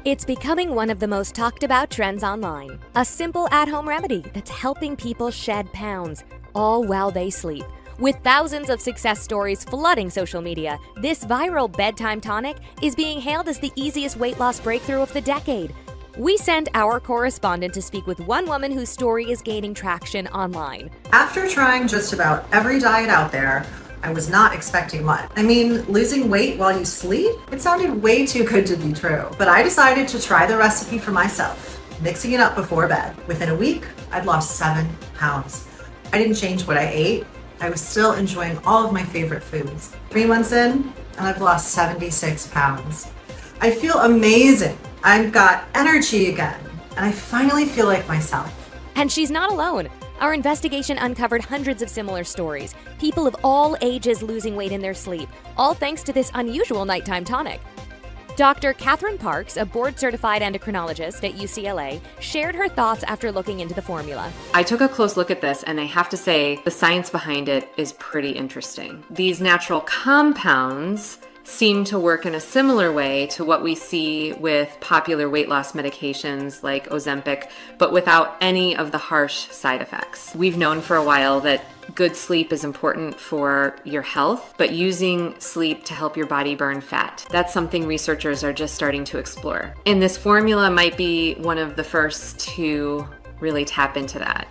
It's becoming one of the most talked about trends online. A simple at-home remedy that's helping people shed pounds, all while they sleep. With thousands of success stories flooding social media, this viral bedtime tonic is being hailed as the easiest weight loss breakthrough of the decade. We sent our correspondent to speak with one woman whose story is gaining traction online. After trying just about every diet out there, I was not expecting much. I mean, losing weight while you sleep? It sounded way too good to be true. But I decided to try the recipe for myself, mixing it up before bed. Within a week, I'd lost 7 pounds. I didn't change what I ate. I was still enjoying all of my favorite foods. 3 months in, and I've lost 76 pounds. I feel amazing. I've got energy again, and I finally feel like myself. And she's not alone. Our investigation uncovered hundreds of similar stories. People of all ages losing weight in their sleep, all thanks to this unusual nighttime tonic. Dr. Catherine Parks, a board-certified endocrinologist at UCLA, shared her thoughts after looking into the formula. I took a close look at this, and I have to say the science behind it is pretty interesting. These natural compounds seem to work in a similar way to what we see with popular weight loss medications like Ozempic, but without any of the harsh side effects. We've known for a while that good sleep is important for your health, but using sleep to help your body burn fat, that's something researchers are just starting to explore. And this formula might be one of the first to really tap into that.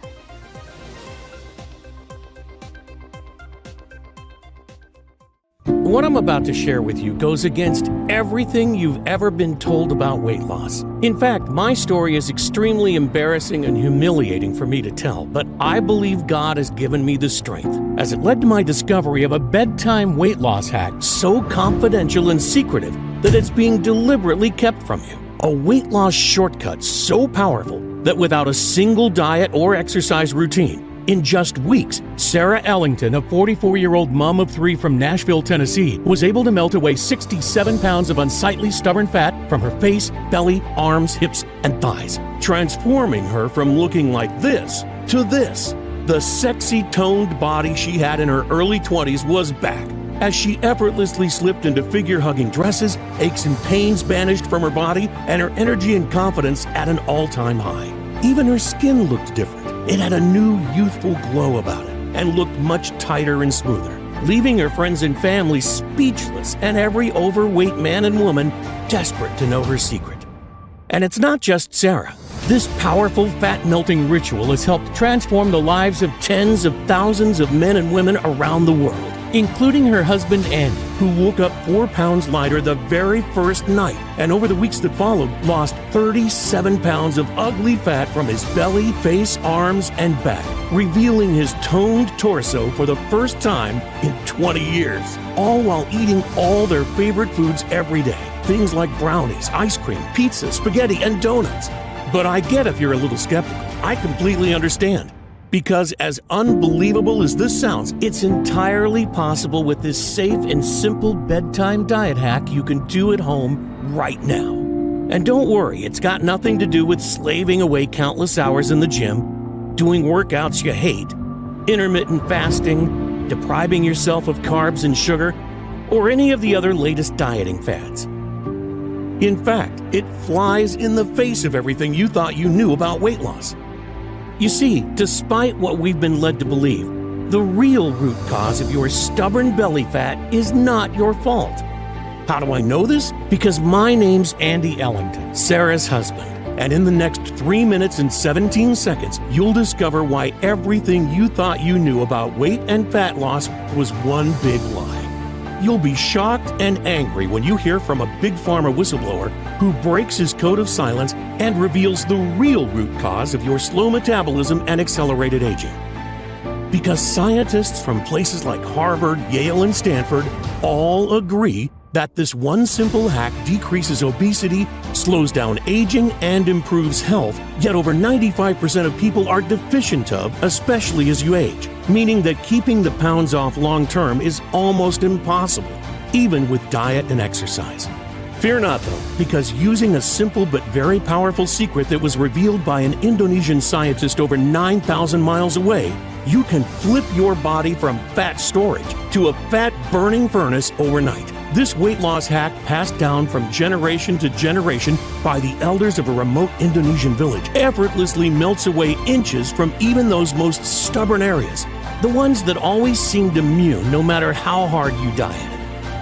What I'm about to share with you goes against everything you've ever been told about weight loss. In fact, my story is extremely embarrassing and humiliating for me to tell, but I believe God has given me the strength, as it led to my discovery of a bedtime weight loss hack so confidential and secretive that it's being deliberately kept from you. A weight loss shortcut so powerful that without a single diet or exercise routine, in just weeks, Sarah Ellington, a 44-year-old mom of 3 from Nashville, Tennessee, was able to melt away 67 pounds of unsightly stubborn fat from her face, belly, arms, hips, and thighs, transforming her from looking like this to this. The sexy, toned body she had in her early 20s was back, as she effortlessly slipped into figure-hugging dresses, aches and pains vanished from her body, and her energy and confidence at an all-time high. Even her skin looked different. It had a new youthful glow about it and looked much tighter and smoother, leaving her friends and family speechless and every overweight man and woman desperate to know her secret. And it's not just Sarah. This powerful fat-melting ritual has helped transform the lives of tens of thousands of men and women around the world, including her husband Andy, who woke up 4 pounds lighter the very first night, and over the weeks that followed, lost 37 pounds of ugly fat from his belly, face, arms, and back, revealing his toned torso for the first time in 20 years, all while eating all their favorite foods every day. Things like brownies, ice cream, pizza, spaghetti, and donuts. But I get if you're a little skeptical. I completely understand. Because as unbelievable as this sounds, it's entirely possible with this safe and simple bedtime diet hack you can do at home right now. And don't worry, it's got nothing to do with slaving away countless hours in the gym, doing workouts you hate, intermittent fasting, depriving yourself of carbs and sugar, or any of the other latest dieting fads. In fact, it flies in the face of everything you thought you knew about weight loss. You see, despite what we've been led to believe, the real root cause of your stubborn belly fat is not your fault. How do I know this? Because my name's Andy Ellington, Sarah's husband, and in the next 3 minutes and 17 seconds, you'll discover why everything you thought you knew about weight and fat loss was one big lie. You'll be shocked and angry when you hear from a big pharma whistleblower who breaks his code of silence and reveals the real root cause of your slow metabolism and accelerated aging. Because scientists from places like Harvard, Yale, and Stanford all agree that this one simple hack decreases obesity, slows down aging, and improves health, yet over 95% of people are deficient of, especially as you age, meaning that keeping the pounds off long-term is almost impossible, even with diet and exercise. Fear not, though, because using a simple but very powerful secret that was revealed by an Indonesian scientist over 9,000 miles away, you can flip your body from fat storage to a fat-burning furnace overnight. This weight loss hack, passed down from generation to generation by the elders of a remote Indonesian village, effortlessly melts away inches from even those most stubborn areas, the ones that always seemed immune no matter how hard you dieted,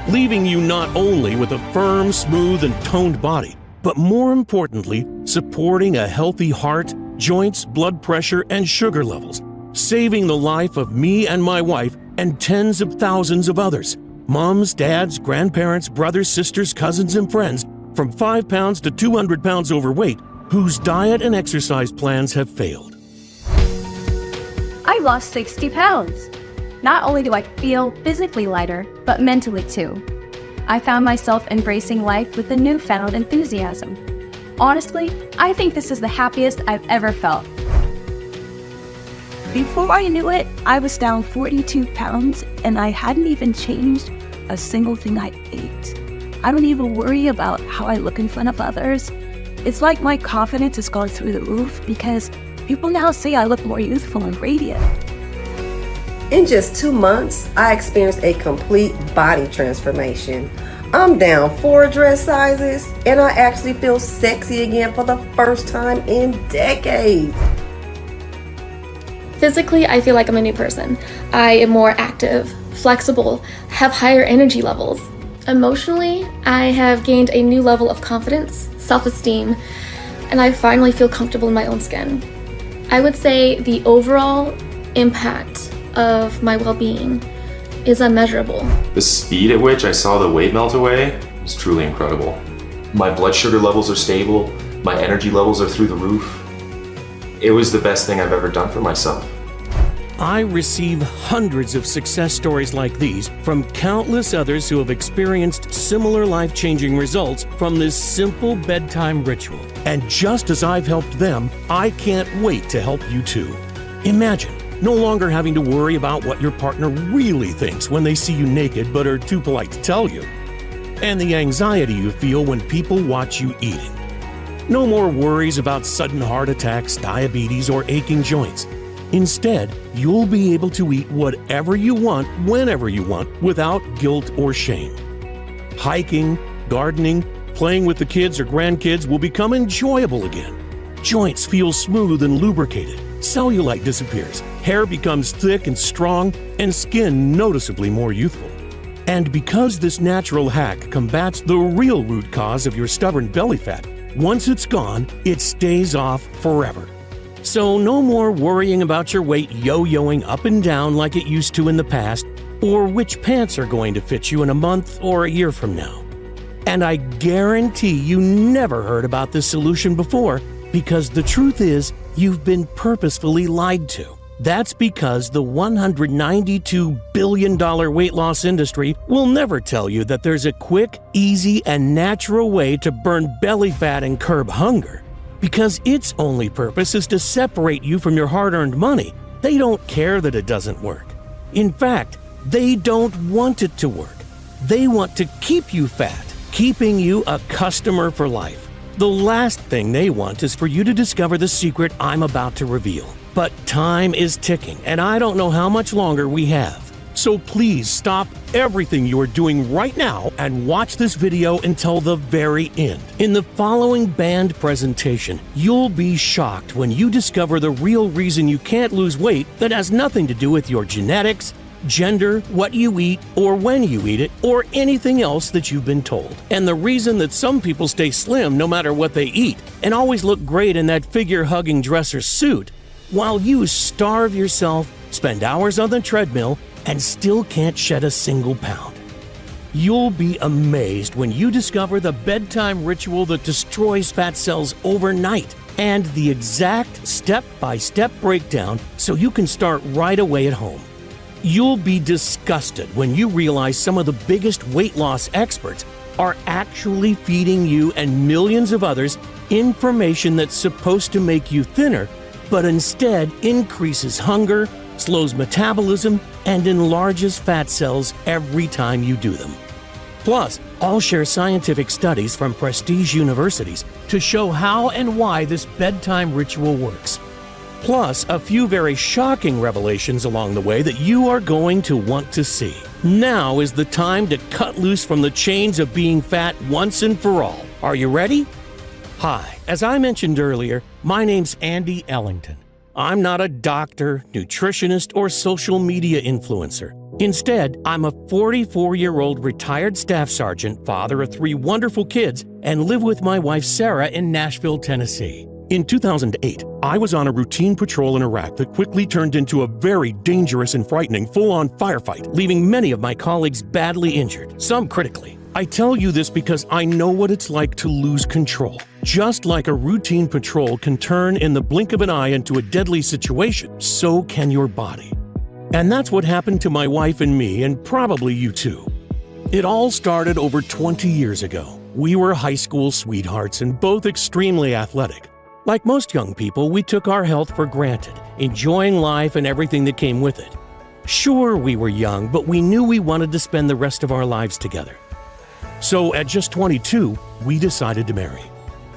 leaving you not only with a firm, smooth, and toned body, but more importantly, supporting a healthy heart, joints, blood pressure, and sugar levels, saving the life of me and my wife and tens of thousands of others. Moms, dads, grandparents, brothers, sisters, cousins, and friends from 5 pounds to 200 pounds overweight whose diet and exercise plans have failed. I lost 60 pounds. Not only do I feel physically lighter, but mentally too. I found myself embracing life with a newfound enthusiasm. Honestly, I think this is the happiest I've ever felt. Before I knew it, I was down 42 pounds and I hadn't even changed a single thing I ate. I don't even worry about how I look in front of others. It's like my confidence has gone through the roof because people now say I look more youthful and radiant. In just 2 months, I experienced a complete body transformation. I'm down 4 dress sizes and I actually feel sexy again for the first time in decades. Physically, I feel like I'm a new person. I am more active, flexible, have higher energy levels. Emotionally, I have gained a new level of confidence, self-esteem, and I finally feel comfortable in my own skin. I would say the overall impact of my well-being is unmeasurable. The speed at which I saw the weight melt away was truly incredible. My blood sugar levels are stable, my energy levels are through the roof. It was the best thing I've ever done for myself. I receive hundreds of success stories like these from countless others who have experienced similar life-changing results from this simple bedtime ritual. And just as I've helped them, I can't wait to help you too. Imagine no longer having to worry about what your partner really thinks when they see you naked but are too polite to tell you, and the anxiety you feel when people watch you eating. No more worries about sudden heart attacks, diabetes, or aching joints. Instead, you'll be able to eat whatever you want, whenever you want, without guilt or shame. Hiking, gardening, playing with the kids or grandkids will become enjoyable again. Joints feel smooth and lubricated. Cellulite disappears. Hair becomes thick and strong, and skin noticeably more youthful. And because this natural hack combats the real root cause of your stubborn belly fat, once it's gone, it stays off forever. So no more worrying about your weight yo-yoing up and down like it used to in the past, or which pants are going to fit you in a month or a year from now. And I guarantee you never heard about this solution before, because the truth is, you've been purposefully lied to. That's because the $192 billion weight loss industry will never tell you that there's a quick, easy, and natural way to burn belly fat and curb hunger. Because its only purpose is to separate you from your hard-earned money. They don't care that it doesn't work. In fact, they don't want it to work. They want to keep you fat, keeping you a customer for life. The last thing they want is for you to discover the secret I'm about to reveal. But time is ticking, and I don't know how much longer we have. So please stop everything you are doing right now and watch this video until the very end. In the following band presentation, you'll be shocked when you discover the real reason you can't lose weight that has nothing to do with your genetics, gender, what you eat, or when you eat it, or anything else that you've been told. And the reason that some people stay slim no matter what they eat and always look great in that figure-hugging dress or suit, while you starve yourself, spend hours on the treadmill, and still can't shed a single pound. You'll be amazed when you discover the bedtime ritual that destroys fat cells overnight and the exact step-by-step breakdown so you can start right away at home. You'll be disgusted when you realize some of the biggest weight loss experts are actually feeding you and millions of others information that's supposed to make you thinner, but instead increases hunger, slows metabolism, and enlarges fat cells every time you do them. Plus, I'll share scientific studies from prestige universities to show how and why this bedtime ritual works. Plus, a few very shocking revelations along the way that you are going to want to see. Now is the time to cut loose from the chains of being fat once and for all. Are you ready? Hi, as I mentioned earlier, my name's Andy Ellington. I'm not a doctor, nutritionist, or social media influencer. Instead, I'm a 44-year-old retired staff sergeant, father of 3 wonderful kids, and live with my wife Sarah in Nashville, Tennessee. In 2008, I was on a routine patrol in Iraq that quickly turned into a very dangerous and frightening full-on firefight, leaving many of my colleagues badly injured, some critically. I tell you this because I know what it's like to lose control. Just like a routine patrol can turn in the blink of an eye into a deadly situation, so can your body. And that's what happened to my wife and me, and probably you too. It all started over 20 years ago. We were high school sweethearts and both extremely athletic. Like most young people, we took our health for granted, enjoying life and everything that came with it. Sure, we were young, but we knew we wanted to spend the rest of our lives together. So at just 22, we decided to marry.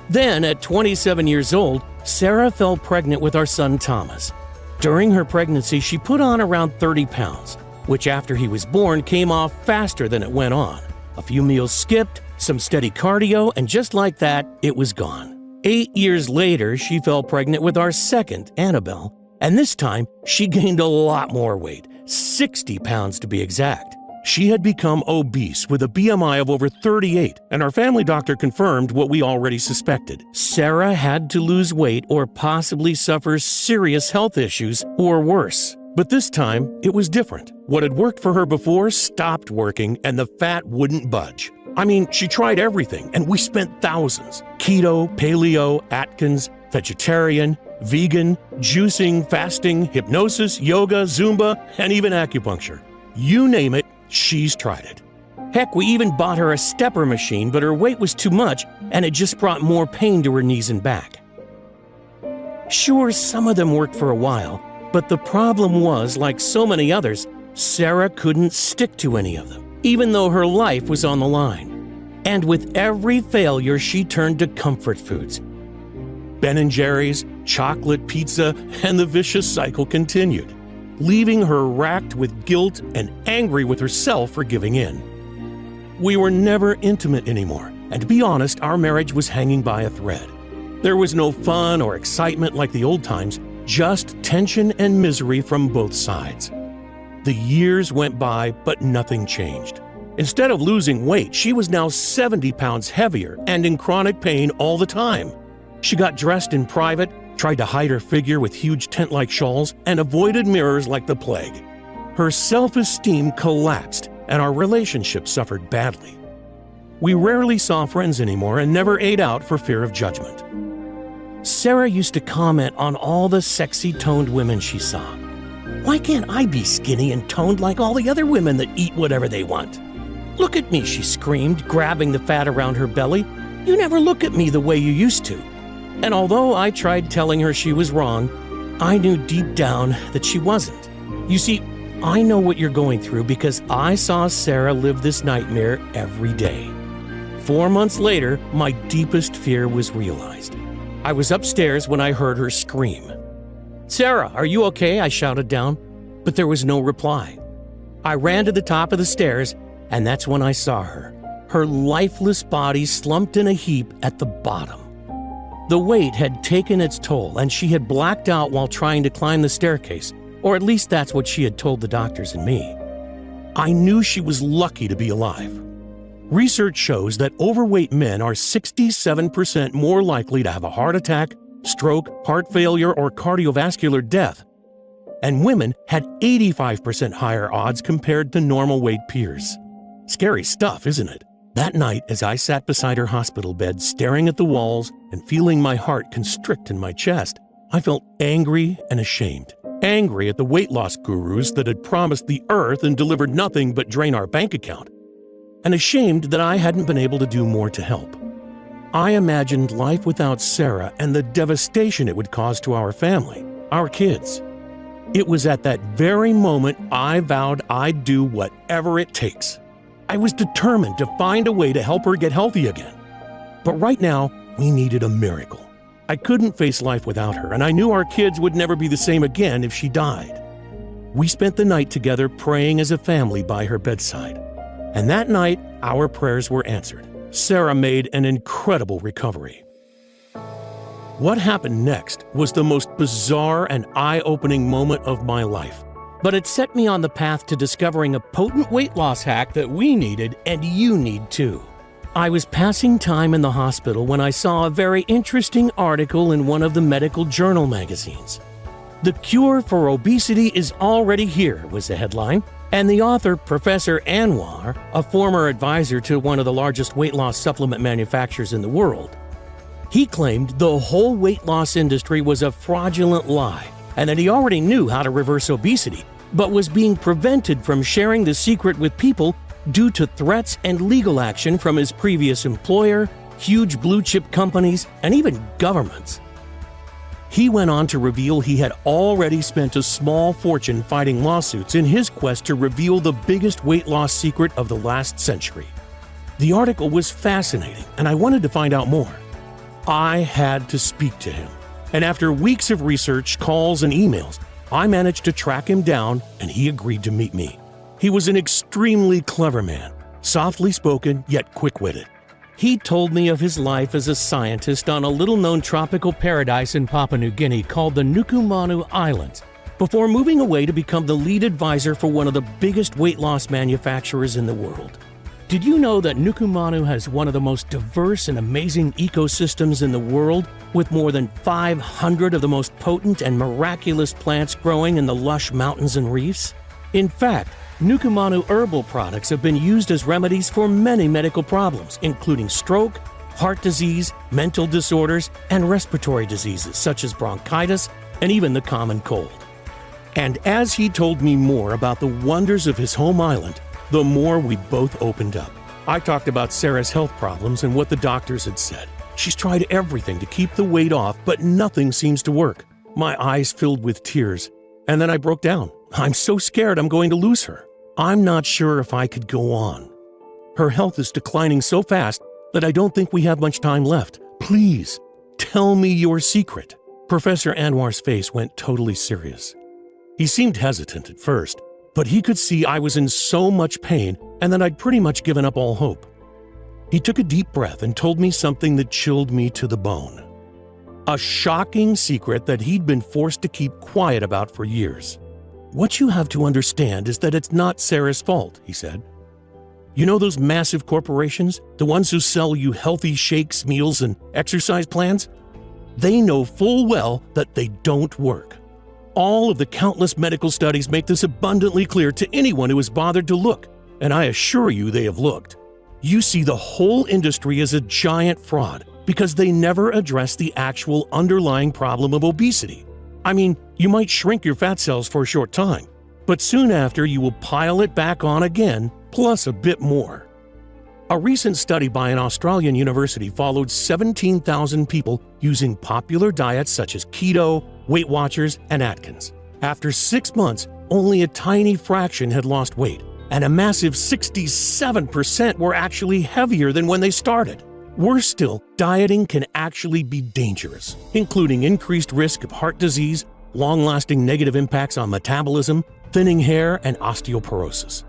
Then, at 27 years old, Sarah fell pregnant with our son Thomas. During her pregnancy, she put on around 30 pounds, which after he was born came off faster than it went on. A few meals skipped, some steady cardio, and just like that, it was gone. 8 years later, she fell pregnant with our second, Annabelle, and this time she gained a lot more weight, 60 pounds to be exact. She had become obese with a BMI of over 38, and our family doctor confirmed what we already suspected. Sarah had to lose weight or possibly suffer serious health issues or worse. But this time, it was different. What had worked for her before stopped working, and the fat wouldn't budge. I mean, she tried everything, and we spent thousands. Keto, paleo, Atkins, vegetarian, vegan, juicing, fasting, hypnosis, yoga, Zumba, and even acupuncture. You name it, she's tried it. Heck, we even bought her a stepper machine, but her weight was too much, and it just brought more pain to her knees and back. Sure, some of them worked for a while, but the problem was, like so many others, Sarah couldn't stick to any of them, even though her life was on the line. And with every failure, she turned to comfort foods. Ben & Jerry's, chocolate, pizza, and the vicious cycle continued, leaving her racked with guilt and angry with herself for giving in. We were never intimate anymore, and to be honest, our marriage was hanging by a thread. There was no fun or excitement like the old times, just tension and misery from both sides. The years went by, but nothing changed. Instead of losing weight, she was now 70 pounds heavier and in chronic pain all the time. She got dressed in private, tried to hide her figure with huge tent-like shawls, and avoided mirrors like the plague. Her self-esteem collapsed, and our relationship suffered badly. We rarely saw friends anymore and never ate out for fear of judgment. Sarah used to comment on all the sexy toned women she saw. Why can't I be skinny and toned like all the other women that eat whatever they want? Look at me, she screamed, grabbing the fat around her belly. You never look at me the way you used to. And although I tried telling her she was wrong, I knew deep down that she wasn't. You see, I know what you're going through because I saw Sarah live this nightmare every day. 4 months later, my deepest fear was realized. I was upstairs when I heard her scream. "Sarah, are you okay?" I shouted down, but there was no reply. I ran to the top of the stairs, and that's when I saw her. Her lifeless body slumped in a heap at the bottom. The weight had taken its toll, and she had blacked out while trying to climb the staircase, or at least that's what she had told the doctors and me. I knew she was lucky to be alive. Research shows that overweight men are 67% more likely to have a heart attack, stroke, heart failure, or cardiovascular death. And women had 85% higher odds compared to normal weight peers. Scary stuff, isn't it? That night, as I sat beside her hospital bed, staring at the walls and feeling my heart constrict in my chest, I felt angry and ashamed. Angry at the weight loss gurus that had promised the earth and delivered nothing but drain our bank account. And ashamed that I hadn't been able to do more to help. I imagined life without Sarah and the devastation it would cause to our family, our kids. It was at that very moment I vowed I'd do whatever it takes. I was determined to find a way to help her get healthy again. But right now, we needed a miracle. I couldn't face life without her, and I knew our kids would never be the same again if she died. We spent the night together praying as a family by her bedside. And that night, our prayers were answered. Sarah made an incredible recovery. What happened next was the most bizarre and eye-opening moment of my life. But it set me on the path to discovering a potent weight loss hack that we needed and you need too. I was passing time in the hospital when I saw a very interesting article in one of the medical journal magazines. "The cure for obesity is already here," was the headline, and the author, Professor Anwar, a former advisor to one of the largest weight loss supplement manufacturers in the world, he claimed the whole weight loss industry was a fraudulent lie and that he already knew how to reverse obesity, but was being prevented from sharing the secret with people due to threats and legal action from his previous employer, huge blue-chip companies, and even governments. He went on to reveal he had already spent a small fortune fighting lawsuits in his quest to reveal the biggest weight loss secret of the last century. The article was fascinating, and I wanted to find out more. I had to speak to him, and after weeks of research, calls, and emails, I managed to track him down, and he agreed to meet me. He was an extremely clever man, softly spoken yet quick-witted. He told me of his life as a scientist on a little-known tropical paradise in Papua New Guinea called the Nukumanu Islands, before moving away to become the lead advisor for one of the biggest weight loss manufacturers in the world. Did you know that Nukumanu has one of the most diverse and amazing ecosystems in the world, with more than 500 of the most potent and miraculous plants growing in the lush mountains and reefs? In fact, Nukumanu herbal products have been used as remedies for many medical problems, including stroke, heart disease, mental disorders, and respiratory diseases such as bronchitis and even the common cold. And as he told me more about the wonders of his home island, the more we both opened up. I talked about Sarah's health problems and what the doctors had said. She's tried everything to keep the weight off, but nothing seems to work. My eyes filled with tears, and then I broke down. I'm so scared I'm going to lose her. I'm not sure if I could go on. Her health is declining so fast that I don't think we have much time left. Please, tell me your secret. Professor Anwar's face went totally serious. He seemed hesitant at first, but he could see I was in so much pain and that I'd pretty much given up all hope. He took a deep breath and told me something that chilled me to the bone. A shocking secret that he'd been forced to keep quiet about for years. "What you have to understand is that it's not Sarah's fault," he said. "You know those massive corporations, the ones who sell you healthy shakes, meals, and exercise plans? They know full well that they don't work. All of the countless medical studies make this abundantly clear to anyone who has bothered to look, and I assure you they have looked. You see the whole industry as a giant fraud because they never address the actual underlying problem of obesity. I mean, you might shrink your fat cells for a short time, but soon after you will pile it back on again, plus a bit more." A recent study by an Australian university followed 17,000 people using popular diets such as keto, Weight Watchers, and Atkins. After 6 months, only a tiny fraction had lost weight, and a massive 67% were actually heavier than when they started. Worse still, dieting can actually be dangerous, including increased risk of heart disease, long-lasting negative impacts on metabolism, thinning hair, and osteoporosis.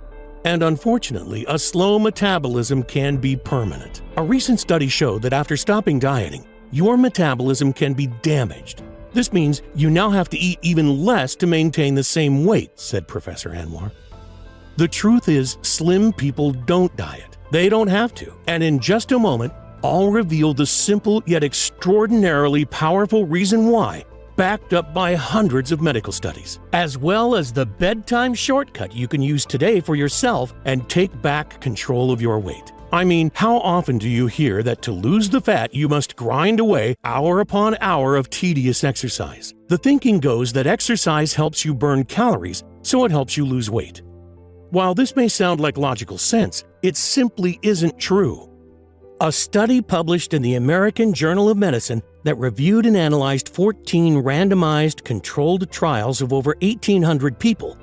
And unfortunately, a slow metabolism can be permanent. A recent study showed that after stopping dieting, your metabolism can be damaged. This means you now have to eat even less to maintain the same weight, said Professor Anwar. The truth is, slim people don't diet. They don't have to. And in just a moment, I'll reveal the simple yet extraordinarily powerful reason why, backed up by hundreds of medical studies, as well as the bedtime shortcut you can use today for yourself and take back control of your weight. I mean, how often do you hear that to lose the fat, you must grind away hour upon hour of tedious exercise? The thinking goes that exercise helps you burn calories, so it helps you lose weight. While this may sound like logical sense, it simply isn't true. A study published in the American Journal of Medicine that reviewed and analyzed 14 randomized controlled trials of over 1,800 people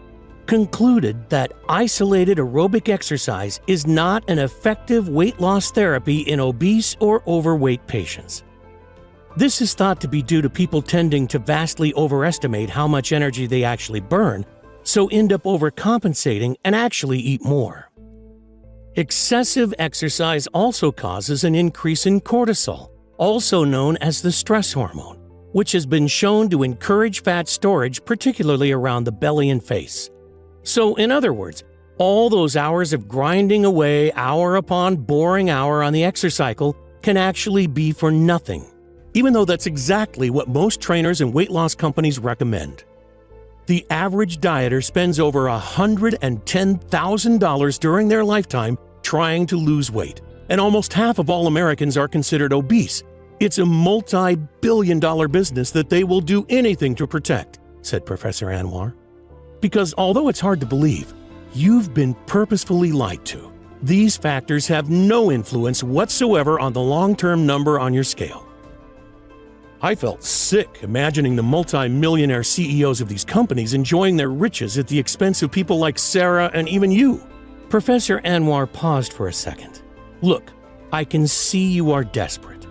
concluded that isolated aerobic exercise is not an effective weight loss therapy in obese or overweight patients. This is thought to be due to people tending to vastly overestimate how much energy they actually burn, so end up overcompensating and actually eat more. Excessive exercise also causes an increase in cortisol, also known as the stress hormone, which has been shown to encourage fat storage, particularly around the belly and face. So, in other words, all those hours of grinding away hour upon boring hour on the exercise cycle can actually be for nothing, even though that's exactly what most trainers and weight loss companies recommend. The average dieter spends over $110,000 during their lifetime trying to lose weight, and almost half of all Americans are considered obese. It's a multi-billion-dollar business that they will do anything to protect, said Professor Anwar. Because although it's hard to believe, you've been purposefully lied to. These factors have no influence whatsoever on the long-term number on your scale. I felt sick imagining the multi-millionaire CEOs of these companies enjoying their riches at the expense of people like Sarah and even you. Professor Anwar paused for a second. Look, I can see you are desperate.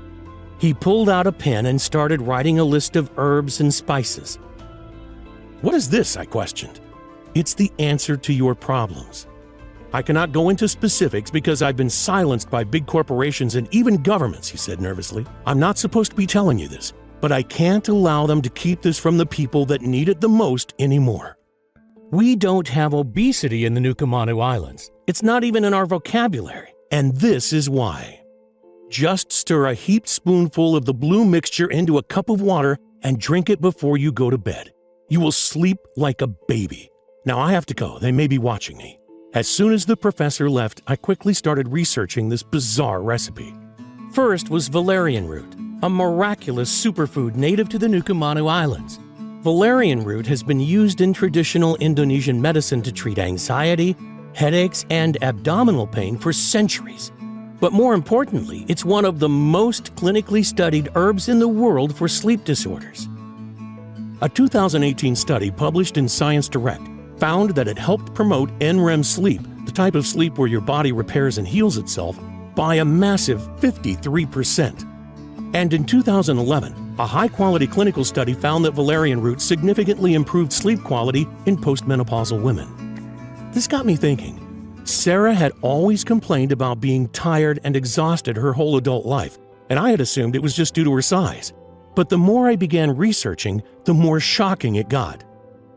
He pulled out a pen and started writing a list of herbs and spices. What is this? I questioned. It's the answer to your problems. I cannot go into specifics because I've been silenced by big corporations and even governments, he said nervously. I'm not supposed to be telling you this, but I can't allow them to keep this from the people that need it the most anymore. We don't have obesity in the Nukumanu Islands. It's not even in our vocabulary, and this is why. Just stir a heaped spoonful of the blue mixture into a cup of water and drink it before you go to bed. You will sleep like a baby. Now I have to go. They may be watching me. As soon as the professor left, I quickly started researching this bizarre recipe. First was valerian root, a miraculous superfood native to the Nukumanu Islands. Valerian root has been used in traditional Indonesian medicine to treat anxiety, headaches, and abdominal pain for centuries. But more importantly, it's one of the most clinically studied herbs in the world for sleep disorders. A 2018 study published in Science Direct found that it helped promote NREM sleep, the type of sleep where your body repairs and heals itself, by a massive 53%. And in 2011, a high-quality clinical study found that valerian root significantly improved sleep quality in postmenopausal women. This got me thinking. Sarah had always complained about being tired and exhausted her whole adult life, and I had assumed it was just due to her size. But the more I began researching, the more shocking it got.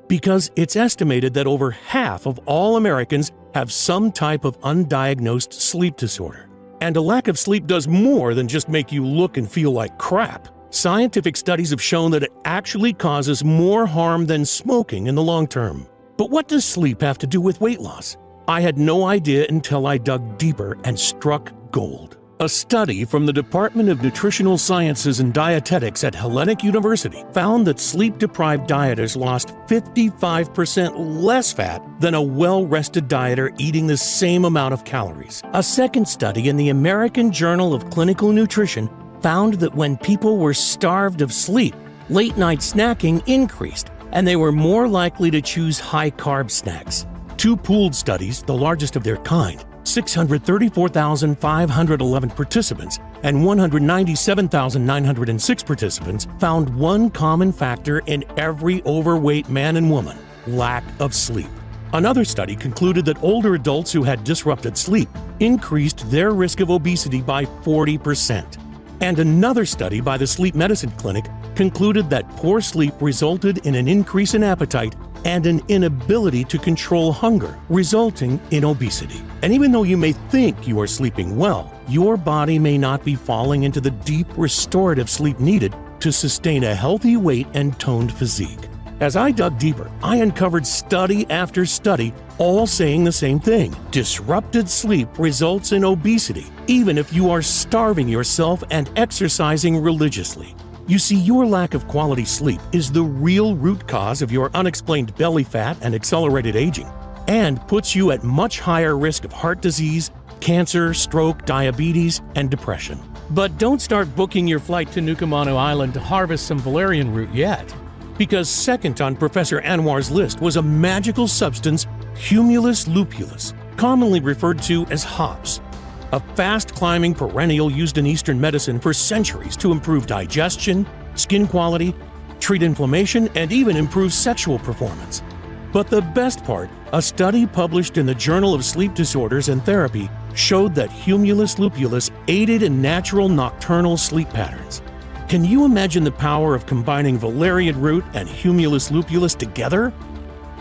Because it's estimated that over half of all Americans have some type of undiagnosed sleep disorder. And a lack of sleep does more than just make you look and feel like crap. Scientific studies have shown that it actually causes more harm than smoking in the long term. But what does sleep have to do with weight loss? I had no idea until I dug deeper and struck gold. A study from the Department of Nutritional Sciences and Dietetics at Hellenic University found that sleep-deprived dieters lost 55% less fat than a well-rested dieter eating the same amount of calories. A second study in the American Journal of Clinical Nutrition found that when people were starved of sleep, late-night snacking increased, and they were more likely to choose high-carb snacks. Two pooled studies, the largest of their kind, 634,511 participants and 197,906 participants found one common factor in every overweight man and woman: lack of sleep. Another study concluded that older adults who had disrupted sleep increased their risk of obesity by 40%. And another study by the Sleep Medicine Clinic concluded that poor sleep resulted in an increase in appetite and an inability to control hunger, resulting in obesity. And even though you may think you are sleeping well, your body may not be falling into the deep restorative sleep needed to sustain a healthy weight and toned physique. As I dug deeper, I uncovered study after study, all saying the same thing. Disrupted sleep results in obesity, even if you are starving yourself and exercising religiously. You see, your lack of quality sleep is the real root cause of your unexplained belly fat and accelerated aging, and puts you at much higher risk of heart disease, cancer, stroke, diabetes, and depression. But don't start booking your flight to Nukumanu Island to harvest some valerian root yet. because second on Professor Anwar's list was a magical substance, humulus lupulus, commonly referred to as hops, a fast-climbing perennial used in Eastern medicine for centuries to improve digestion, skin quality, treat inflammation, and even improve sexual performance. But the best part, a study published in the Journal of Sleep Disorders and Therapy showed that humulus lupulus aided in natural nocturnal sleep patterns. Can you imagine the power of combining valerian root and humulus lupulus together?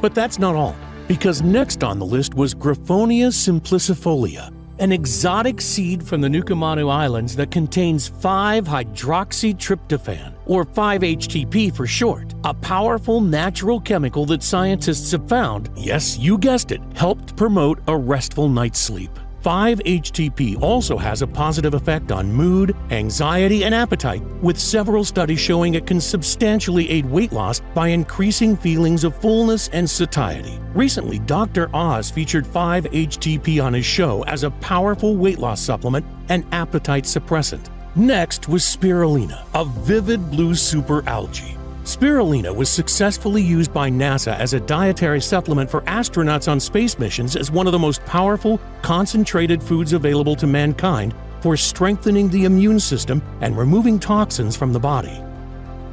But that's not all, because next on the list was Griffonia simplicifolia, an exotic seed from the Nukumanu Islands that contains 5-hydroxytryptophan, or 5-HTP for short, a powerful natural chemical that scientists have found, yes, you guessed it, helped promote a restful night's sleep. 5-HTP also has a positive effect on mood, anxiety, and appetite, with several studies showing it can substantially aid weight loss by increasing feelings of fullness and satiety. Recently, Dr. Oz featured 5-HTP on his show as a powerful weight loss supplement and appetite suppressant. Next was spirulina, a vivid blue superalgae. Spirulina was successfully used by NASA as a dietary supplement for astronauts on space missions as one of the most powerful, concentrated foods available to mankind for strengthening the immune system and removing toxins from the body.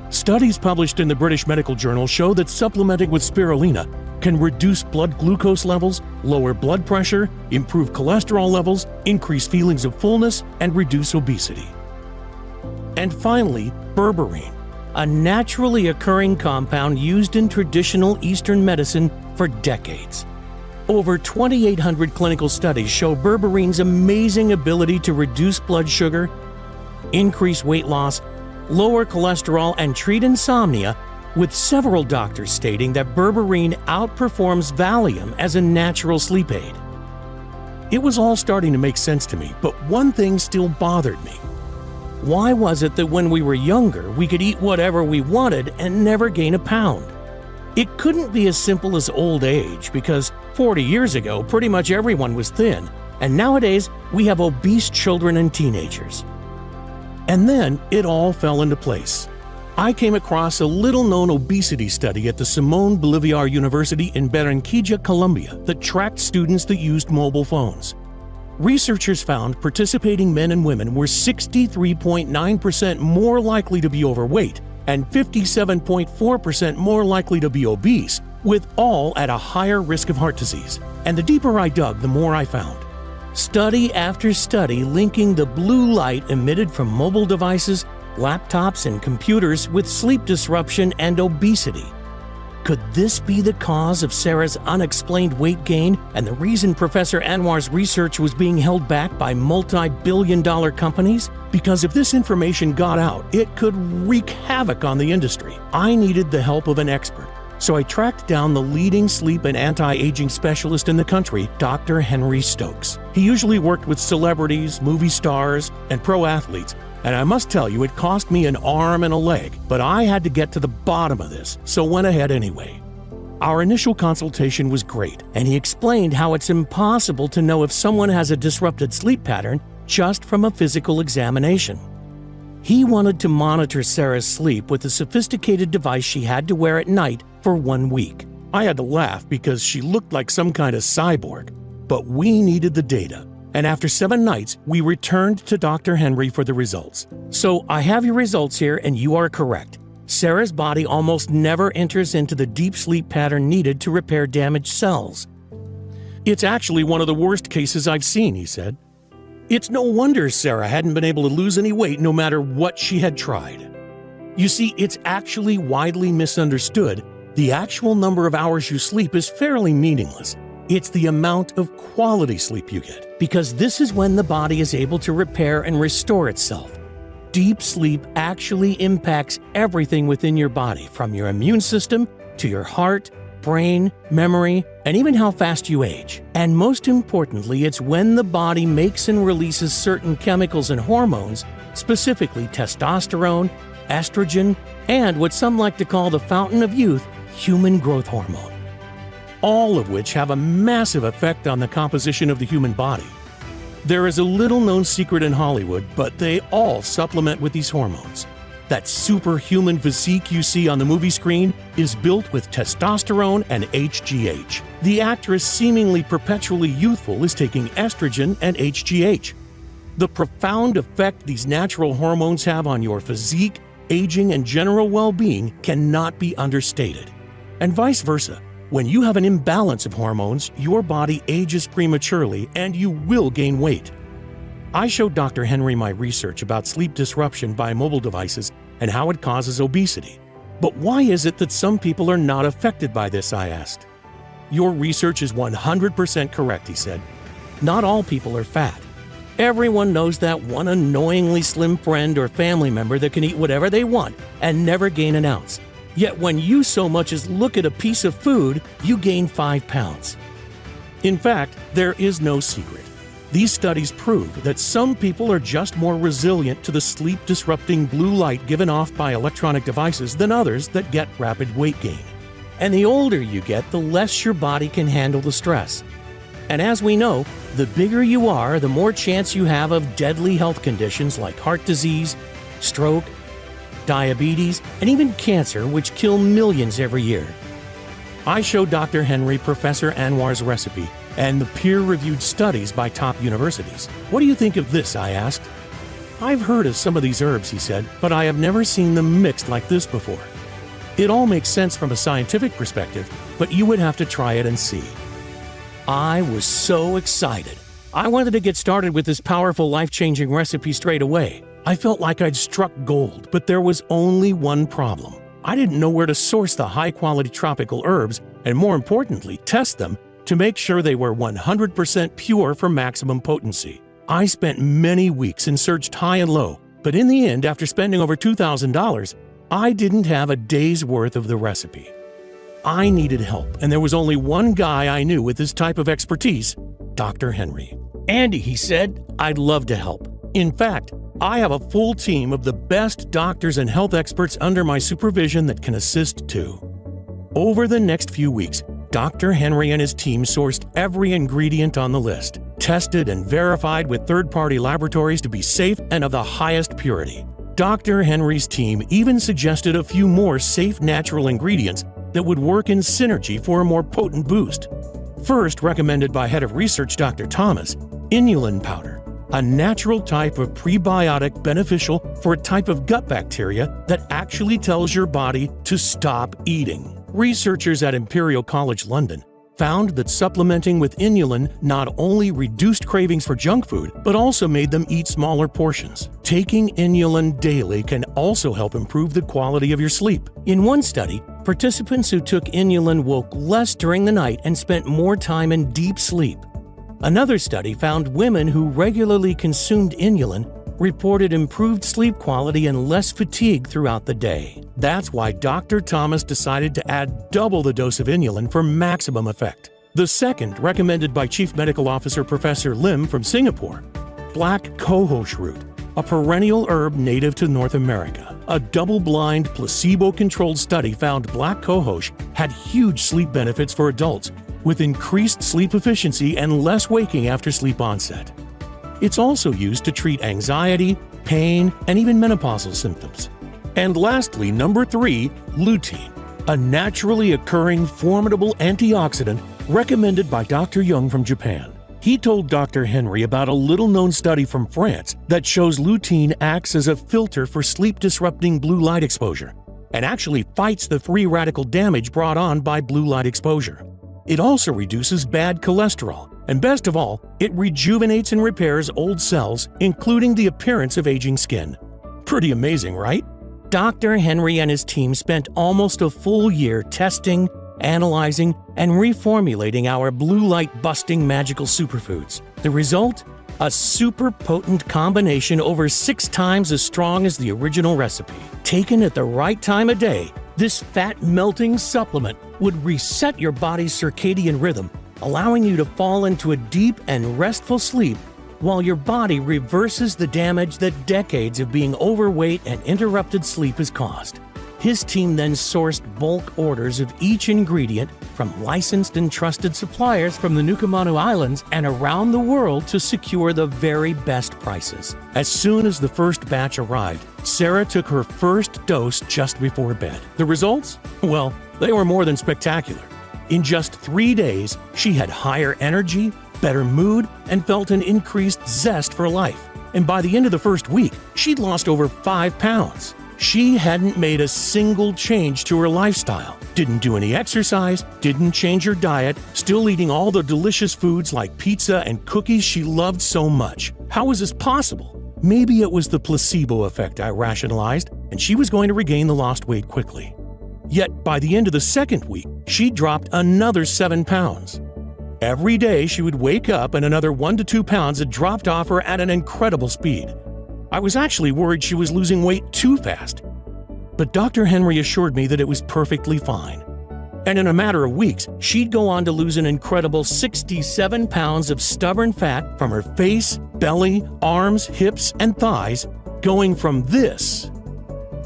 Studies published in the British Medical Journal show that supplementing with spirulina can reduce blood glucose levels, lower blood pressure, improve cholesterol levels, increase feelings of fullness, and reduce obesity. And finally, berberine, a naturally occurring compound used in traditional Eastern medicine for decades. Over 2,800 clinical studies show berberine's amazing ability to reduce blood sugar, increase weight loss, lower cholesterol, and treat insomnia, with several doctors stating that berberine outperforms Valium as a natural sleep aid. It was all starting to make sense to me, but one thing still bothered me. Why was it that when we were younger, we could eat whatever we wanted and never gain a pound? It couldn't be as simple as old age, because 40 years ago, pretty much everyone was thin, and nowadays we have obese children and teenagers. And then it all fell into place. I came across a little-known obesity study at the Simón Bolívar University in Barranquilla, Colombia, that tracked students that used mobile phones. Researchers found participating men and women were 63.9% more likely to be overweight and 57.4% more likely to be obese, with all at a higher risk of heart disease. And the deeper I dug, the more I found. Study after study linking the blue light emitted from mobile devices, laptops, and computers with sleep disruption and obesity. Could this be the cause of Sarah's unexplained weight gain and the reason Professor Anwar's research was being held back by multi-billion-dollar companies? Because if this information got out, it could wreak havoc on the industry. I needed the help of an expert, so I tracked down the leading sleep and anti-aging specialist in the country, Dr. Henry Stokes. He usually worked with celebrities, movie stars, and pro athletes, and I must tell you, it cost me an arm and a leg, but I had to get to the bottom of this, so went ahead anyway. Our initial consultation was great, and he explained how it's impossible to know if someone has a disrupted sleep pattern just from a physical examination. He wanted to monitor Sarah's sleep with a sophisticated device she had to wear at night for 1 week. I had to laugh because she looked like some kind of cyborg, but we needed the data. And after 7 nights, we returned to Dr. Henry for the results. So I have your results here, and you are correct. Sarah's body almost never enters into the deep sleep pattern needed to repair damaged cells. It's actually one of the worst cases I've seen, he said. It's no wonder Sarah hadn't been able to lose any weight no matter what she had tried. You see, it's actually widely misunderstood. The actual number of hours you sleep is fairly meaningless. It's the amount of quality sleep you get, because this is when the body is able to repair and restore itself. Deep sleep actually impacts everything within your body, from your immune system to your heart, brain, memory, and even how fast you age. And most importantly, it's when the body makes and releases certain chemicals and hormones, specifically testosterone, estrogen, and what some like to call the fountain of youth, human growth hormone. All of which have a massive effect on the composition of the human body. There is a little-known secret in Hollywood, but they all supplement with these hormones. That superhuman physique you see on the movie screen is built with testosterone and HGH. The actress, seemingly perpetually youthful, is taking estrogen and HGH. The profound effect these natural hormones have on your physique, aging, and general well-being cannot be understated. And vice versa. When you have an imbalance of hormones, your body ages prematurely and you will gain weight. I showed Dr. Henry my research about sleep disruption by mobile devices and how it causes obesity. But why is it that some people are not affected by this, I asked. Your research is 100% correct, he said. Not all people are fat. Everyone knows that one annoyingly slim friend or family member that can eat whatever they want and never gain an ounce. Yet when you so much as look at a piece of food, you gain 5 pounds. In fact, there is no secret. These studies prove that some people are just more resilient to the sleep-disrupting blue light given off by electronic devices than others that get rapid weight gain. And the older you get, the less your body can handle the stress. And as we know, the bigger you are, the more chance you have of deadly health conditions like heart disease, stroke, diabetes, and even cancer, which kill millions every year. I showed Dr. Henry Professor Anwar's recipe and the peer-reviewed studies by top universities. What do you think of this, I asked. I've heard of some of these herbs, he said, but I have never seen them mixed like this before. It all makes sense from a scientific perspective, but you would have to try it and see. I was so excited. I wanted to get started with this powerful, life-changing recipe straight away. I felt like I'd struck gold, but there was only one problem. I didn't know where to source the high-quality tropical herbs, and more importantly, test them to make sure they were 100% pure for maximum potency. I spent many weeks and searched high and low, but in the end, after spending over $2,000, I didn't have a day's worth of the recipe. I needed help, and there was only one guy I knew with this type of expertise, Dr. Henry. Andy, he said, I'd love to help. In fact, I have a full team of the best doctors and health experts under my supervision that can assist too. Over the next few weeks, Dr. Henry and his team sourced every ingredient on the list, tested and verified with third-party laboratories to be safe and of the highest purity. Dr. Henry's team even suggested a few more safe natural ingredients that would work in synergy for a more potent boost. First recommended by Head of Research Dr. Thomas, inulin powder, a natural type of prebiotic beneficial for a type of gut bacteria that actually tells your body to stop eating. Researchers at Imperial College London found that supplementing with inulin not only reduced cravings for junk food, but also made them eat smaller portions. Taking inulin daily can also help improve the quality of your sleep. In one study, participants who took inulin woke less during the night and spent more time in deep sleep. Another study found women who regularly consumed inulin reported improved sleep quality and less fatigue throughout the day. That's why Dr. Thomas decided to add double the dose of inulin for maximum effect. The second, recommended by Chief Medical Officer Professor Lim from Singapore, black cohosh root, a perennial herb native to North America. A double-blind, placebo-controlled study found black cohosh had huge sleep benefits for adults, with increased sleep efficiency and less waking after sleep onset. It's also used to treat anxiety, pain, and even menopausal symptoms. And lastly, number 3, lutein, a naturally occurring formidable antioxidant recommended by Dr. Young from Japan. He told Dr. Henry about a little-known study from France that shows lutein acts as a filter for sleep-disrupting blue light exposure and actually fights the free radical damage brought on by blue light exposure. It also reduces bad cholesterol, and best of all, it rejuvenates and repairs old cells, including the appearance of aging skin. Pretty amazing, right? Dr. Henry and his team spent almost a full year testing, analyzing, and reformulating our blue light-busting magical superfoods. The result? A super potent combination over 6 times as strong as the original recipe. Taken at the right time of day, this fat-melting supplement would reset your body's circadian rhythm, allowing you to fall into a deep and restful sleep while your body reverses the damage that decades of being overweight and interrupted sleep has caused. His team then sourced bulk orders of each ingredient from licensed and trusted suppliers from the Nukumanu Islands and around the world to secure the very best prices. As soon as the first batch arrived, Sarah took her first dose just before bed. The results? Well, they were more than spectacular. In just 3 days, she had higher energy, better mood, and felt an increased zest for life. And by the end of the first week, she'd lost over 5 pounds. She hadn't made a single change to her lifestyle, didn't do any exercise, didn't change her diet, still eating all the delicious foods like pizza and cookies she loved so much. How was this possible? Maybe it was the placebo effect, I rationalized, and she was going to regain the lost weight quickly. Yet by the end of the second week, she dropped another 7 pounds. Every day she would wake up and another 1 to 2 pounds had dropped off her at an incredible speed. I was actually worried she was losing weight too fast. But Dr. Henry assured me that it was perfectly fine. And in a matter of weeks, she'd go on to lose an incredible 67 pounds of stubborn fat from her face, belly, arms, hips, and thighs, going from this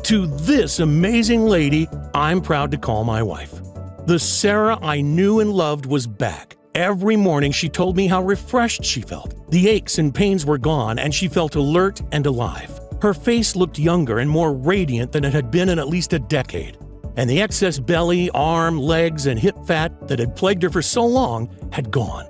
to this amazing lady I'm proud to call my wife. The Sarah I knew and loved was back. Every morning she told me how refreshed she felt. The aches and pains were gone and she felt alert and alive. Her face looked younger and more radiant than it had been in at least a decade. And the excess belly, arm, legs, and hip fat that had plagued her for so long had gone.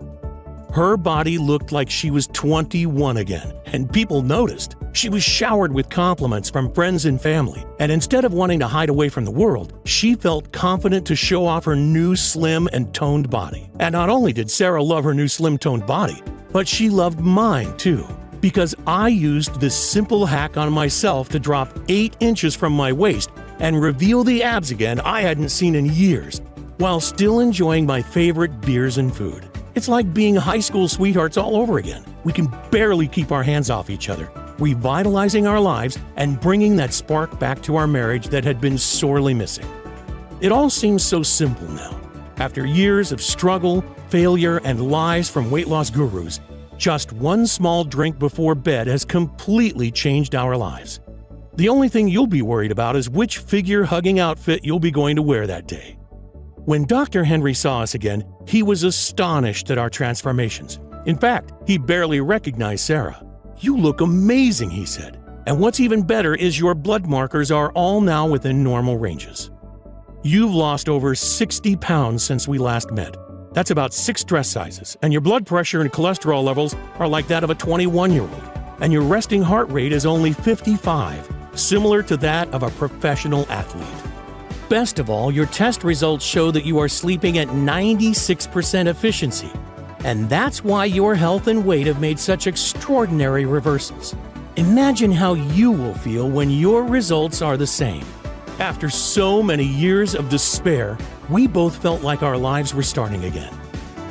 Her body looked like she was 21 again, and people noticed. She was showered with compliments from friends and family, and instead of wanting to hide away from the world, she felt confident to show off her new slim and toned body. And not only did Sarah love her new slim-toned body, but she loved mine too, because I used this simple hack on myself to drop 8 inches from my waist and reveal the abs again I hadn't seen in years, while still enjoying my favorite beers and food. It's like being high school sweethearts all over again. We can barely keep our hands off each other, revitalizing our lives and bringing that spark back to our marriage that had been sorely missing. It all seems so simple now. After years of struggle, failure, and lies from weight loss gurus, just one small drink before bed has completely changed our lives. The only thing you'll be worried about is which figure-hugging outfit you'll be going to wear that day. When Dr. Henry saw us again, he was astonished at our transformations. In fact, he barely recognized Sarah. "You look amazing," he said. "And what's even better is your blood markers are all now within normal ranges. You've lost over 60 pounds since we last met. That's about 6 dress sizes, and your blood pressure and cholesterol levels are like that of a 21-year-old. And your resting heart rate is only 55, similar to that of a professional athlete. Best of all, your test results show that you are sleeping at 96% efficiency. And that's why your health and weight have made such extraordinary reversals. Imagine how you will feel when your results are the same." After so many years of despair, we both felt like our lives were starting again.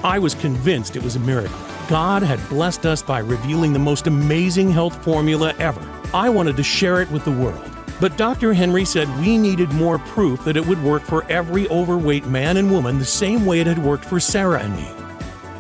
I was convinced it was a miracle. God had blessed us by revealing the most amazing health formula ever. I wanted to share it with the world. But Dr. Henry said we needed more proof that it would work for every overweight man and woman the same way it had worked for Sarah and me.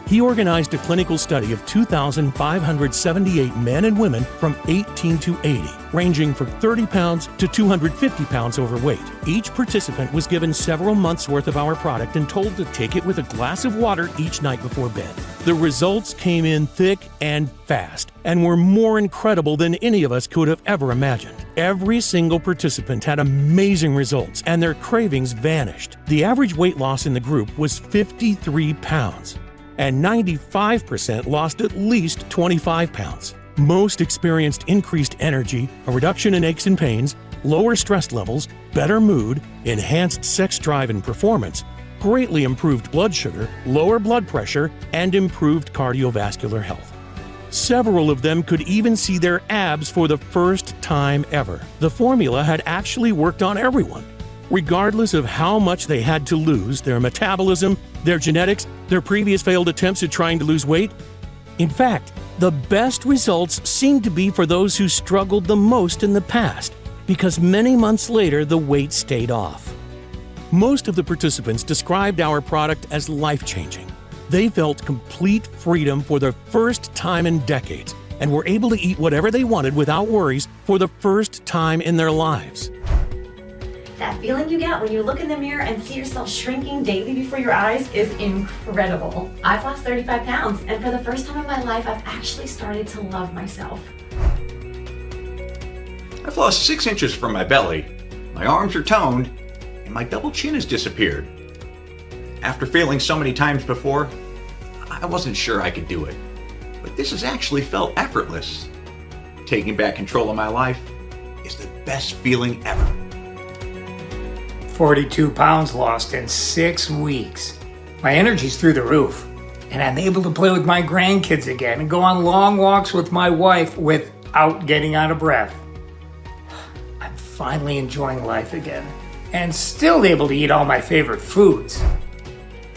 He organized a clinical study of 2,578 men and women from 18 to 80, ranging from 30 pounds to 250 pounds overweight. Each participant was given several months' worth of our product and told to take it with a glass of water each night before bed. The results came in thick and fast and were more incredible than any of us could have ever imagined. Every single participant had amazing results and their cravings vanished. The average weight loss in the group was 53 pounds. And 95% lost at least 25 pounds. Most experienced increased energy, a reduction in aches and pains, lower stress levels, better mood, enhanced sex drive and performance, greatly improved blood sugar, lower blood pressure, and improved cardiovascular health. Several of them could even see their abs for the first time ever. The formula had actually worked on everyone. Regardless of how much they had to lose, their metabolism, their genetics, their previous failed attempts at trying to lose weight. In fact, the best results seemed to be for those who struggled the most in the past, because many months later the weight stayed off. Most of the participants described our product as life-changing. They felt complete freedom for the first time in decades and were able to eat whatever they wanted without worries for the first time in their lives. That feeling you get when you look in the mirror and see yourself shrinking daily before your eyes is incredible. I've lost 35 pounds, and for the first time in my life, I've actually started to love myself. I've lost 6 inches from my belly, my arms are toned, and my double chin has disappeared. After failing so many times before, I wasn't sure I could do it. But this has actually felt effortless. Taking back control of my life is the best feeling ever. 42 pounds lost in 6 weeks. My energy's through the roof, and I'm able to play with my grandkids again and go on long walks with my wife without getting out of breath. I'm finally enjoying life again, and still able to eat all my favorite foods.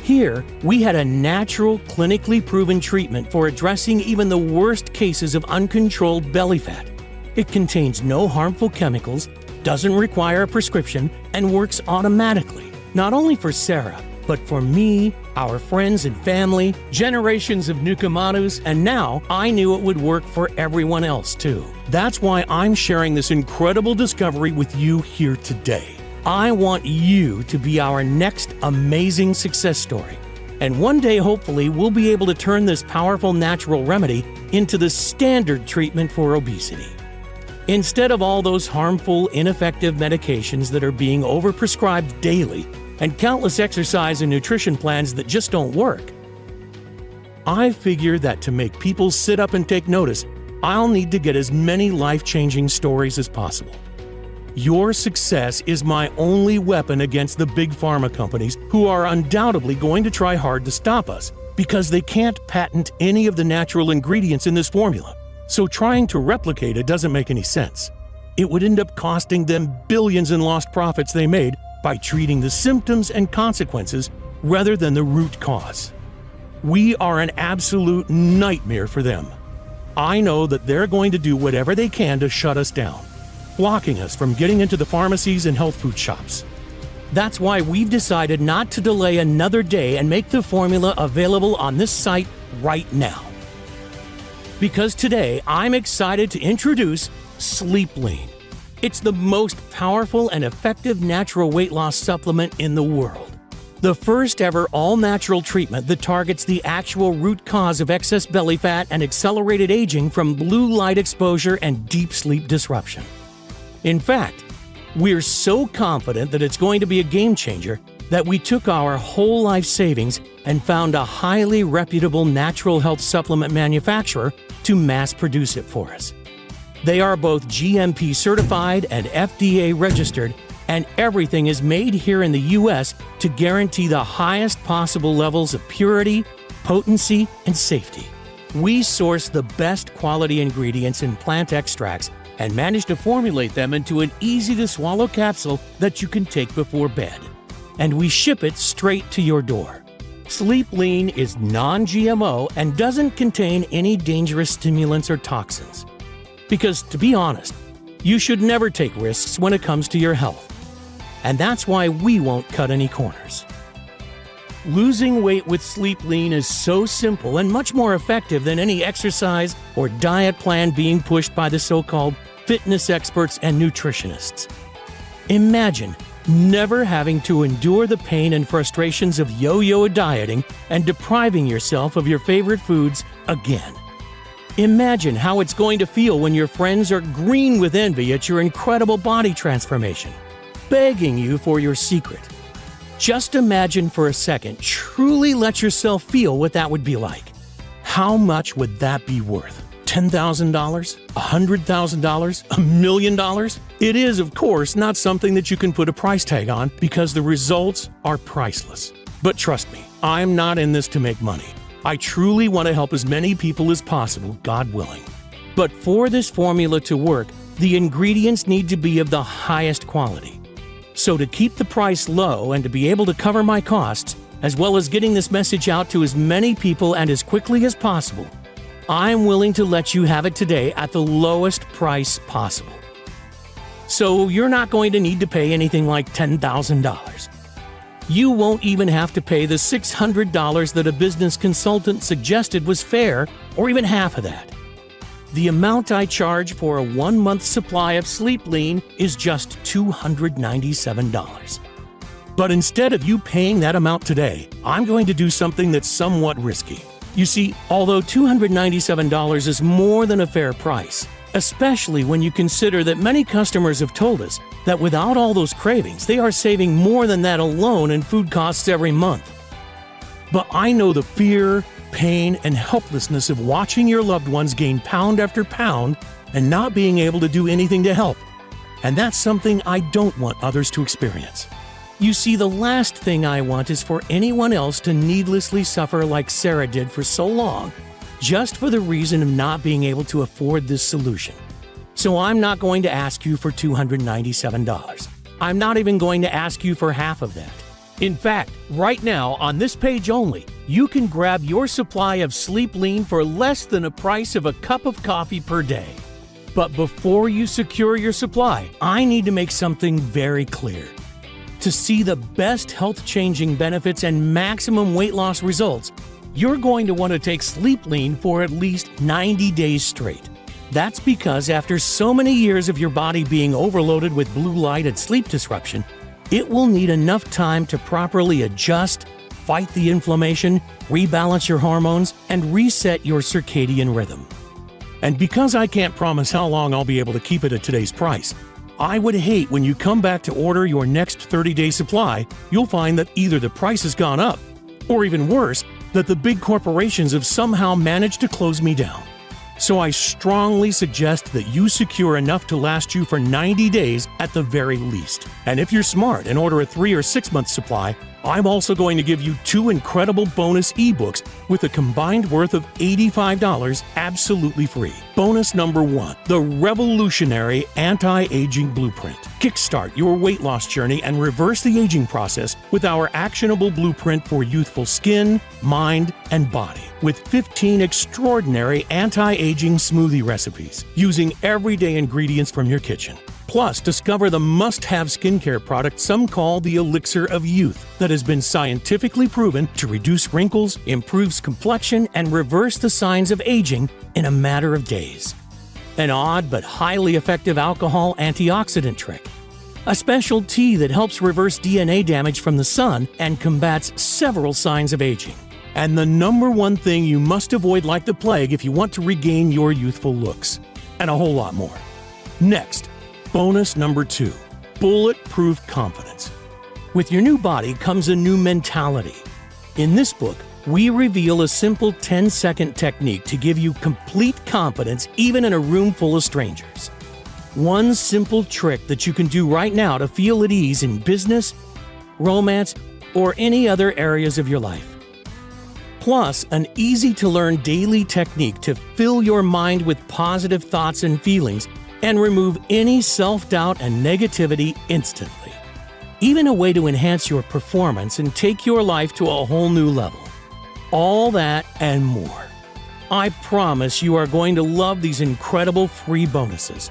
Here, we had a natural, clinically proven treatment for addressing even the worst cases of uncontrolled belly fat. It contains no harmful chemicals, doesn't require a prescription, and works automatically, not only for Sarah, but for me, our friends and family, generations of Nukamanus, and now I knew it would work for everyone else too. That's why I'm sharing this incredible discovery with you here today. I want you to be our next amazing success story. And one day, hopefully, we'll be able to turn this powerful natural remedy into the standard treatment for obesity. Instead of all those harmful, ineffective medications that are being overprescribed daily and countless exercise and nutrition plans that just don't work, I figure that to make people sit up and take notice, I'll need to get as many life-changing stories as possible. Your success is my only weapon against the big pharma companies who are undoubtedly going to try hard to stop us because they can't patent any of the natural ingredients in this formula. So trying to replicate it doesn't make any sense. It would end up costing them billions in lost profits they made by treating the symptoms and consequences rather than the root cause. We are an absolute nightmare for them. I know that they're going to do whatever they can to shut us down, blocking us from getting into the pharmacies and health food shops. That's why we've decided not to delay another day and make the formula available on this site right now. Because today, I'm excited to introduce Sleep Lean. It's the most powerful and effective natural weight loss supplement in the world. The first ever all-natural treatment that targets the actual root cause of excess belly fat and accelerated aging from blue light exposure and deep sleep disruption. In fact, we're so confident that it's going to be a game changer that we took our whole life savings and found a highly reputable natural health supplement manufacturer to mass produce it for us. They are both GMP certified and FDA registered, and everything is made here in the US to guarantee the highest possible levels of purity, potency, and safety. We source the best quality ingredients in plant extracts and manage to formulate them into an easy-to-swallow capsule that you can take before bed. And we ship it straight to your door. Sleep Lean is non-GMO and doesn't contain any dangerous stimulants or toxins. Because, to be honest, you should never take risks when it comes to your health. And that's why we won't cut any corners. Losing weight with Sleep Lean is so simple and much more effective than any exercise or diet plan being pushed by the so-called fitness experts and nutritionists. Imagine never having to endure the pain and frustrations of yo-yo dieting and depriving yourself of your favorite foods again. Imagine how it's going to feel when your friends are green with envy at your incredible body transformation, begging you for your secret. Just imagine for a second, truly let yourself feel what that would be like. How much would that be worth? $10,000? $100,000? $1 million? It is, of course, not something that you can put a price tag on because the results are priceless. But trust me, I'm not in this to make money. I truly want to help as many people as possible, God willing. But for this formula to work, the ingredients need to be of the highest quality. So to keep the price low and to be able to cover my costs, as well as getting this message out to as many people and as quickly as possible, I'm willing to let you have it today at the lowest price possible. So you're not going to need to pay anything like $10,000. You won't even have to pay the $600 that a business consultant suggested was fair, or even half of that. The amount I charge for a 1-month supply of Sleep Lean is just $297. But instead of you paying that amount today, I'm going to do something that's somewhat risky. You see, although $297 is more than a fair price, especially when you consider that many customers have told us that without all those cravings, they are saving more than that alone in food costs every month. But I know the fear, pain, and helplessness of watching your loved ones gain pound after pound and not being able to do anything to help. And that's something I don't want others to experience. You see, the last thing I want is for anyone else to needlessly suffer like Sarah did for so long, just for the reason of not being able to afford this solution. So I'm not going to ask you for $297. I'm not even going to ask you for half of that. In fact, right now, on this page only, you can grab your supply of Sleep Lean for less than the price of a cup of coffee per day. But before you secure your supply, I need to make something very clear. To see the best health-changing benefits and maximum weight loss results, you're going to want to take Sleep Lean for at least 90 days straight. That's because after so many years of your body being overloaded with blue light and sleep disruption, it will need enough time to properly adjust, fight the inflammation, rebalance your hormones, and reset your circadian rhythm. And because I can't promise how long I'll be able to keep it at today's price, I would hate when you come back to order your next 30-day supply, you'll find that either the price has gone up, or even worse, that the big corporations have somehow managed to close me down. So I strongly suggest that you secure enough to last you for 90 days at the very least. And if you're smart and order a 3 or 6 month supply, I'm also going to give you 2 incredible bonus ebooks with a combined worth of $85 absolutely free. Bonus number 1, the revolutionary anti-aging blueprint. Kickstart your weight loss journey and reverse the aging process with our actionable blueprint for youthful skin, mind, and body. With 15 extraordinary anti-aging smoothie recipes using everyday ingredients from your kitchen. Plus, discover the must-have skincare product some call the elixir of youth that has been scientifically proven to reduce wrinkles, improves complexion, and reverse the signs of aging in a matter of days. An odd but highly effective alcohol antioxidant trick. A special tea that helps reverse DNA damage from the sun and combats several signs of aging. And the number one thing you must avoid like the plague if you want to regain your youthful looks. And a whole lot more. Next, bonus number 2, bulletproof confidence. With your new body comes a new mentality. In this book, we reveal a simple 10-second technique to give you complete confidence even in a room full of strangers. One simple trick that you can do right now to feel at ease in business, romance, or any other areas of your life. Plus, an easy-to-learn daily technique to fill your mind with positive thoughts and feelings and remove any self-doubt and negativity instantly. Even a way to enhance your performance and take your life to a whole new level. All that and more. I promise you are going to love these incredible free bonuses.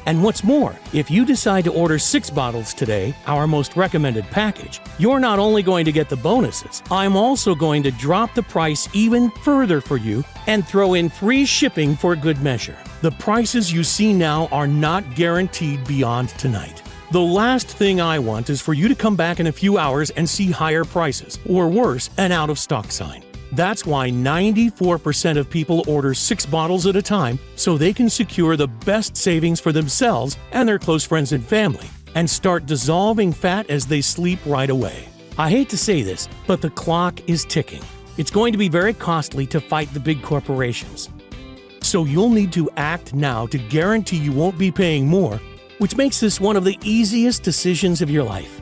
And what's more, if you decide to order 6 bottles today, our most recommended package, you're not only going to get the bonuses, I'm also going to drop the price even further for you and throw in free shipping for good measure. The prices you see now are not guaranteed beyond tonight. The last thing I want is for you to come back in a few hours and see higher prices, or worse, an out-of-stock sign. That's why 94% of people order 6 bottles at a time so they can secure the best savings for themselves and their close friends and family and start dissolving fat as they sleep right away. I hate to say this, but the clock is ticking. It's going to be very costly to fight the big corporations. So you'll need to act now to guarantee you won't be paying more, which makes this one of the easiest decisions of your life.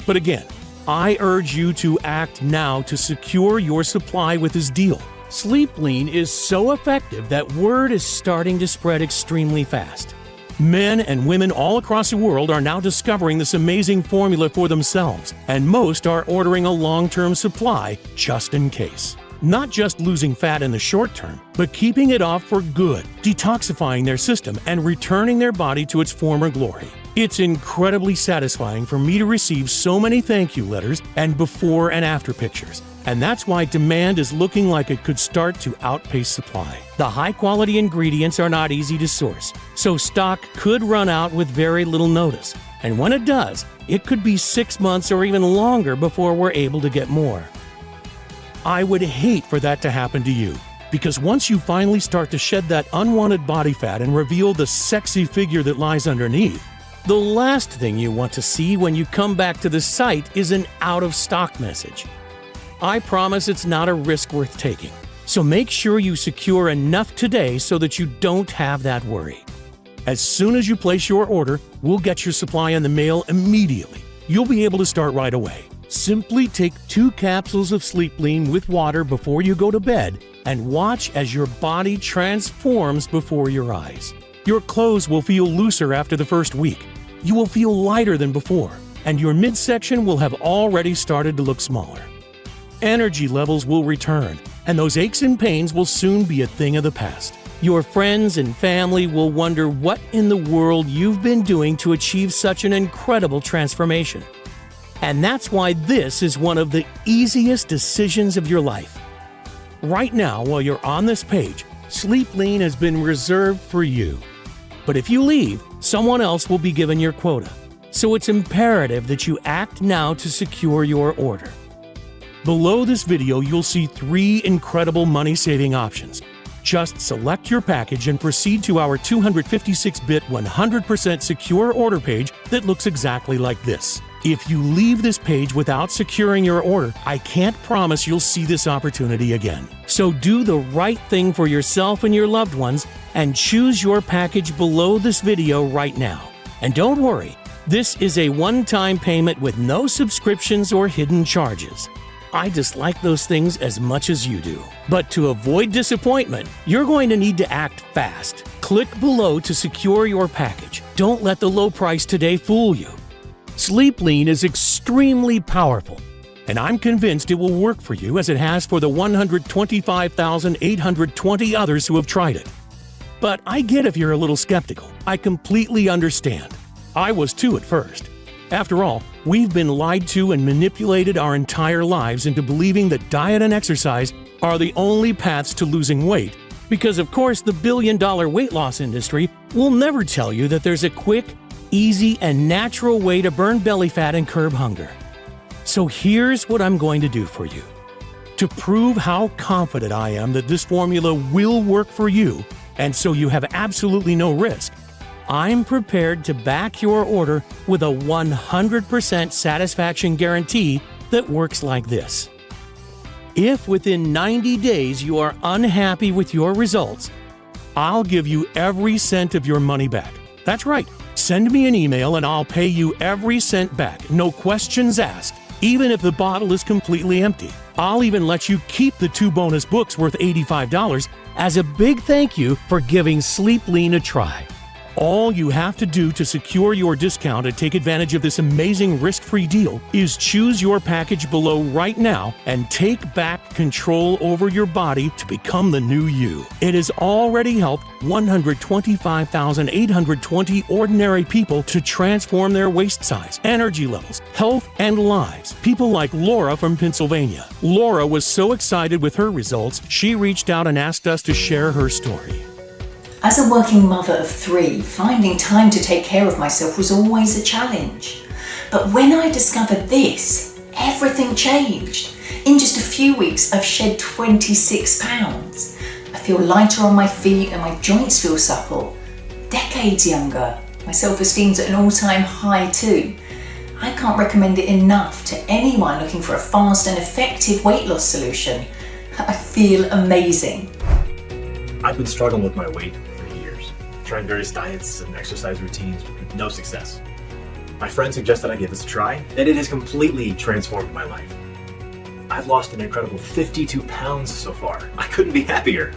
But again, I urge you to act now to secure your supply with this deal. Sleep Lean is so effective that word is starting to spread extremely fast. Men and women all across the world are now discovering this amazing formula for themselves, and most are ordering a long-term supply just in case. Not just losing fat in the short term, but keeping it off for good, detoxifying their system, and returning their body to its former glory. It's incredibly satisfying for me to receive so many thank you letters and before and after pictures. And that's why demand is looking like it could start to outpace supply. The high-quality ingredients are not easy to source, so stock could run out with very little notice. And when it does, it could be 6 months or even longer before we're able to get more. I would hate for that to happen to you, because once you finally start to shed that unwanted body fat and reveal the sexy figure that lies underneath, the last thing you want to see when you come back to the site is an out-of-stock message. I promise it's not a risk worth taking, so make sure you secure enough today so that you don't have that worry. As soon as you place your order, we'll get your supply in the mail immediately. You'll be able to start right away. Simply take 2 capsules of Sleep Lean with water before you go to bed and watch as your body transforms before your eyes. Your clothes will feel looser after the first week. You will feel lighter than before, and your midsection will have already started to look smaller. Energy levels will return, and those aches and pains will soon be a thing of the past. Your friends and family will wonder what in the world you've been doing to achieve such an incredible transformation. And that's why this is one of the easiest decisions of your life. Right now, while you're on this page, Sleep Lean has been reserved for you. But if you leave, someone else will be given your quota. So it's imperative that you act now to secure your order. Below this video, you'll see 3 incredible money-saving options. Just select your package and proceed to our 256-bit 100% secure order page that looks exactly like this. If you leave this page without securing your order, I can't promise you'll see this opportunity again. So do the right thing for yourself and your loved ones and choose your package below this video right now. And don't worry, this is a one-time payment with no subscriptions or hidden charges. I dislike those things as much as you do. But to avoid disappointment, you're going to need to act fast. Click below to secure your package. Don't let the low price today fool you. Sleep Lean is extremely powerful, and I'm convinced it will work for you as it has for the 125,820 others who have tried it. But I get if you're a little skeptical. I completely understand. I was too at first. After all, we've been lied to and manipulated our entire lives into believing that diet and exercise are the only paths to losing weight, because of course the billion-dollar weight loss industry will never tell you that there's a quick, easy, and natural way to burn belly fat and curb hunger. So here's what I'm going to do for you. To prove how confident I am that this formula will work for you, and so you have absolutely no risk, I'm prepared to back your order with a 100% satisfaction guarantee that works like this. If within 90 days you are unhappy with your results, I'll give you every cent of your money back. That's right. Send me an email and I'll pay you every cent back, no questions asked, even if the bottle is completely empty. I'll even let you keep the 2 bonus books worth $85 as a big thank you for giving Sleep Lean a try. All you have to do to secure your discount and take advantage of this amazing risk-free deal is choose your package below right now and take back control over your body to become the new you. It has already helped 125,820 ordinary people to transform their waist size, energy levels, health, and lives. People like Laura from Pennsylvania. Laura was so excited with her results, she reached out and asked us to share her story. As a working mother of 3, finding time to take care of myself was always a challenge. But when I discovered this, everything changed. In just a few weeks, I've shed 26 pounds. I feel lighter on my feet and my joints feel supple. Decades younger. My self-esteem's at an all-time high too. I can't recommend it enough to anyone looking for a fast and effective weight loss solution. I feel amazing. I've been struggling with my weight for years, trying various diets and exercise routines with no success. My friend suggested I give this a try, and it has completely transformed my life. I've lost an incredible 52 pounds so far. I couldn't be happier.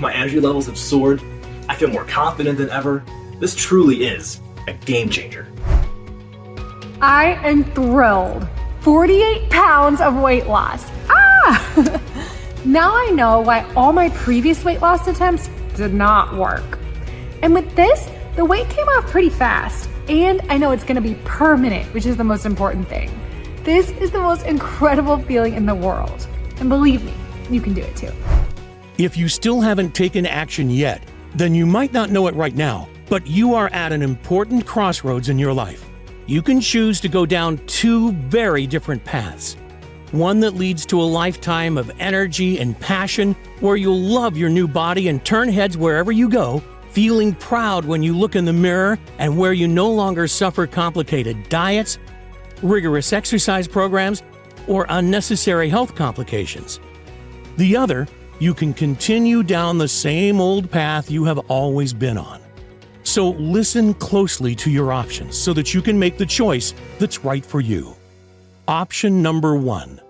My energy levels have soared. I feel more confident than ever. This truly is a game changer. I am thrilled. 48 pounds of weight loss. Now I know why all my previous weight loss attempts did not work. And with this, the weight came off pretty fast. And I know it's gonna be permanent, which is the most important thing. This is the most incredible feeling in the world. And believe me, you can do it too. If you still haven't taken action yet, then you might not know it right now, but you are at an important crossroads in your life. You can choose to go down two very different paths. One that leads to a lifetime of energy and passion, where you'll love your new body and turn heads wherever you go, feeling proud when you look in the mirror, and where you no longer suffer complicated diets, rigorous exercise programs, or unnecessary health complications. The other, you can continue down the same old path you have always been on. So listen closely to your options so that you can make the choice that's right for you. Option number 1.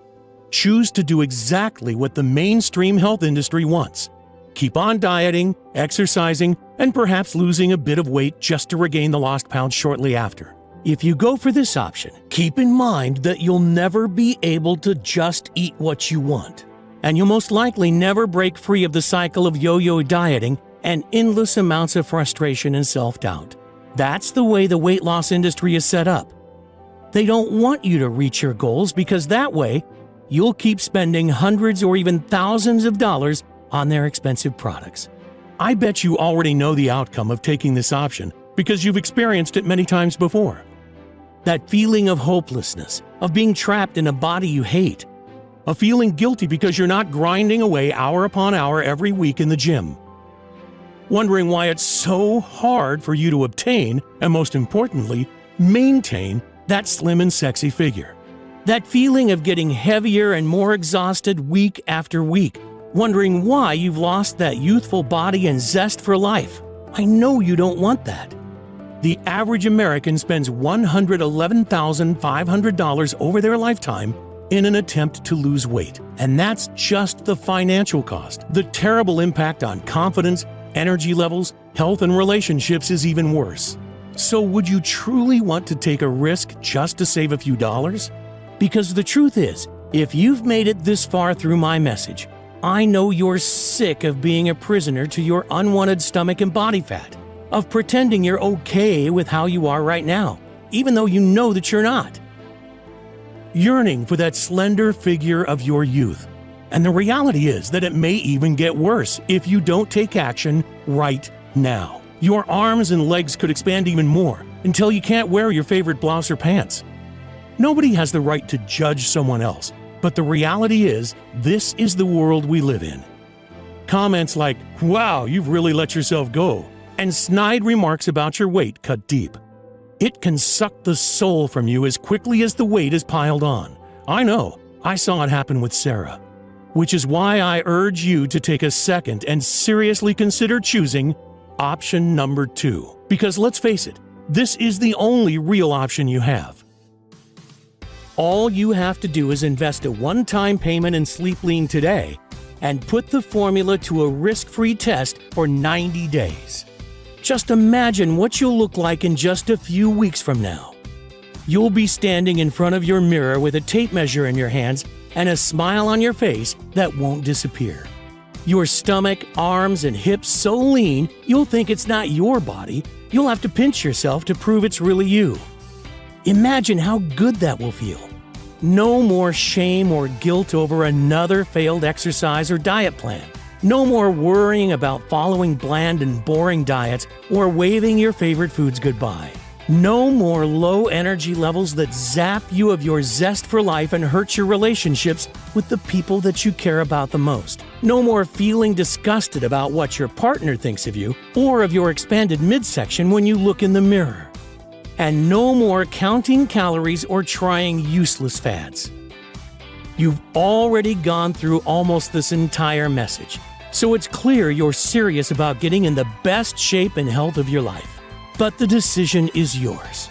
Choose to do exactly what the mainstream health industry wants. Keep on dieting, exercising, and perhaps losing a bit of weight just to regain the lost pounds shortly after. If you go for this option, keep in mind that you'll never be able to just eat what you want. And you'll most likely never break free of the cycle of yo-yo dieting and endless amounts of frustration and self-doubt. That's the way the weight loss industry is set up. They don't want you to reach your goals because that way, you'll keep spending hundreds or even thousands of dollars on their expensive products. I bet you already know the outcome of taking this option because you've experienced it many times before. That feeling of hopelessness, of being trapped in a body you hate, of feeling guilty because you're not grinding away hour upon hour every week in the gym, wondering why it's so hard for you to obtain, and most importantly, maintain that slim and sexy figure. That feeling of getting heavier and more exhausted week after week, wondering why you've lost that youthful body and zest for life. I know you don't want that. The average American spends $111,500 over their lifetime in an attempt to lose weight. And that's just the financial cost. The terrible impact on confidence, energy levels, health, and relationships is even worse. So would you truly want to take a risk just to save a few dollars? Because the truth is, if you've made it this far through my message, I know you're sick of being a prisoner to your unwanted stomach and body fat, of pretending you're okay with how you are right now, even though you know that you're not. Yearning for that slender figure of your youth. And the reality is that it may even get worse if you don't take action right now. Your arms and legs could expand even more until you can't wear your favorite blouse or pants. Nobody has the right to judge someone else, but the reality is this is the world we live in. Comments like, "Wow, you've really let yourself go," and snide remarks about your weight cut deep. It can suck the soul from you as quickly as the weight is piled on. I know, I saw it happen with Sarah. Which is why I urge you to take a second and seriously consider choosing option number 2. Because let's face it, this is the only real option you have. All you have to do is invest a one-time payment in Sleep Lean today and put the formula to a risk-free test for 90 days. Just imagine what you'll look like in just a few weeks from now. You'll be standing in front of your mirror with a tape measure in your hands and a smile on your face that won't disappear. Your stomach, arms, and hips so lean, you'll think it's not your body. You'll have to pinch yourself to prove it's really you. Imagine how good that will feel. No more shame or guilt over another failed exercise or diet plan. No more worrying about following bland and boring diets or waving your favorite foods goodbye. No more low energy levels that zap you of your zest for life and hurt your relationships with the people that you care about the most. No more feeling disgusted about what your partner thinks of you or of your expanded midsection when you look in the mirror. And no more counting calories or trying useless fads. You've already gone through almost this entire message, so it's clear you're serious about getting in the best shape and health of your life. But the decision is yours.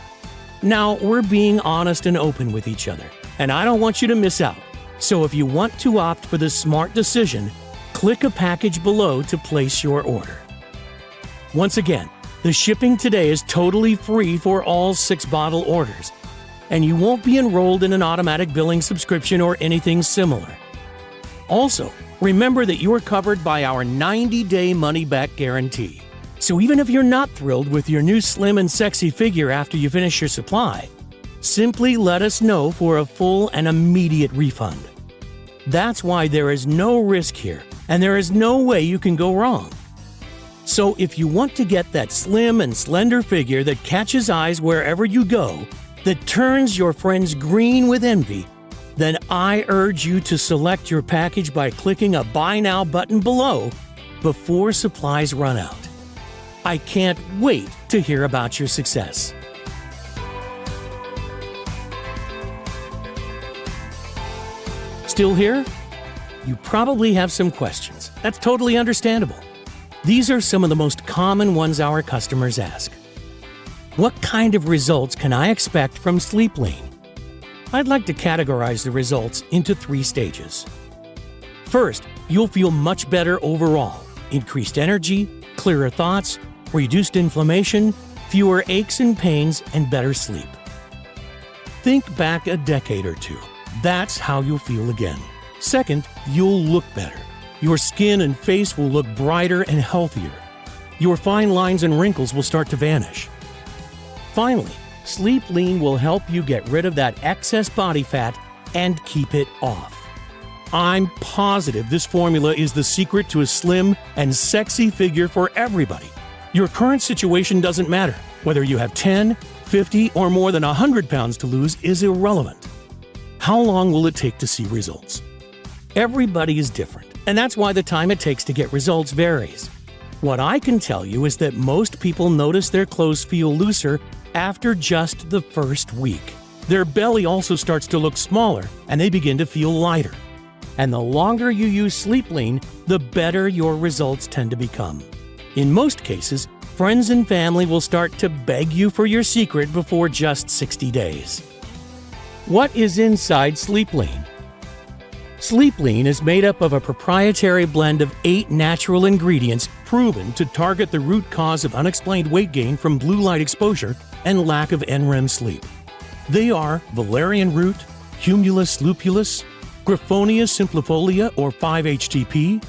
Now, we're being honest and open with each other, and I don't want you to miss out. So if you want to opt for the smart decision, click a package below to place your order. Once again, the shipping today is totally free for all 6-bottle orders, and you won't be enrolled in an automatic billing subscription or anything similar. Also, remember that you're covered by our 90-day money-back guarantee. So even if you're not thrilled with your new slim and sexy figure after you finish your supply, Simply let us know for a full and immediate refund. That's why there is no risk here, and there is no way you can go wrong. So if you want to get that slim and slender figure that catches eyes wherever you go, that turns your friends green with envy, then I urge you to select your package by clicking a Buy Now button below before supplies run out. I can't wait to hear about your success. Still here? You probably have some questions. That's totally understandable. These are some of the most common ones our customers ask. What kind of results can I expect from Sleep Lean? I'd like to categorize the results into 3 stages. First, you'll feel much better overall. Increased energy, clearer thoughts, reduced inflammation, fewer aches and pains, and better sleep. Think back a decade or 2. That's how you'll feel again. Second, you'll look better. Your skin and face will look brighter and healthier. Your fine lines and wrinkles will start to vanish. Finally, Sleep Lean will help you get rid of that excess body fat and keep it off. I'm positive this formula is the secret to a slim and sexy figure for everybody. Your current situation doesn't matter. Whether you have 10, 50, or more than 100 pounds to lose is irrelevant. How long will it take to see results? Everybody is different, and that's why the time it takes to get results varies. What I can tell you is that most people notice their clothes feel looser after just the first week. Their belly also starts to look smaller, and they begin to feel lighter. And the longer you use Sleep Lean, the better your results tend to become. In most cases, friends and family will start to beg you for your secret before just 60 days. What is inside Sleep Lean? Sleep Lean is made up of a proprietary blend of 8 natural ingredients proven to target the root cause of unexplained weight gain from blue light exposure and lack of NREM sleep. They are valerian root, humulus lupulus, Griffonia simplifolia or 5-HTP,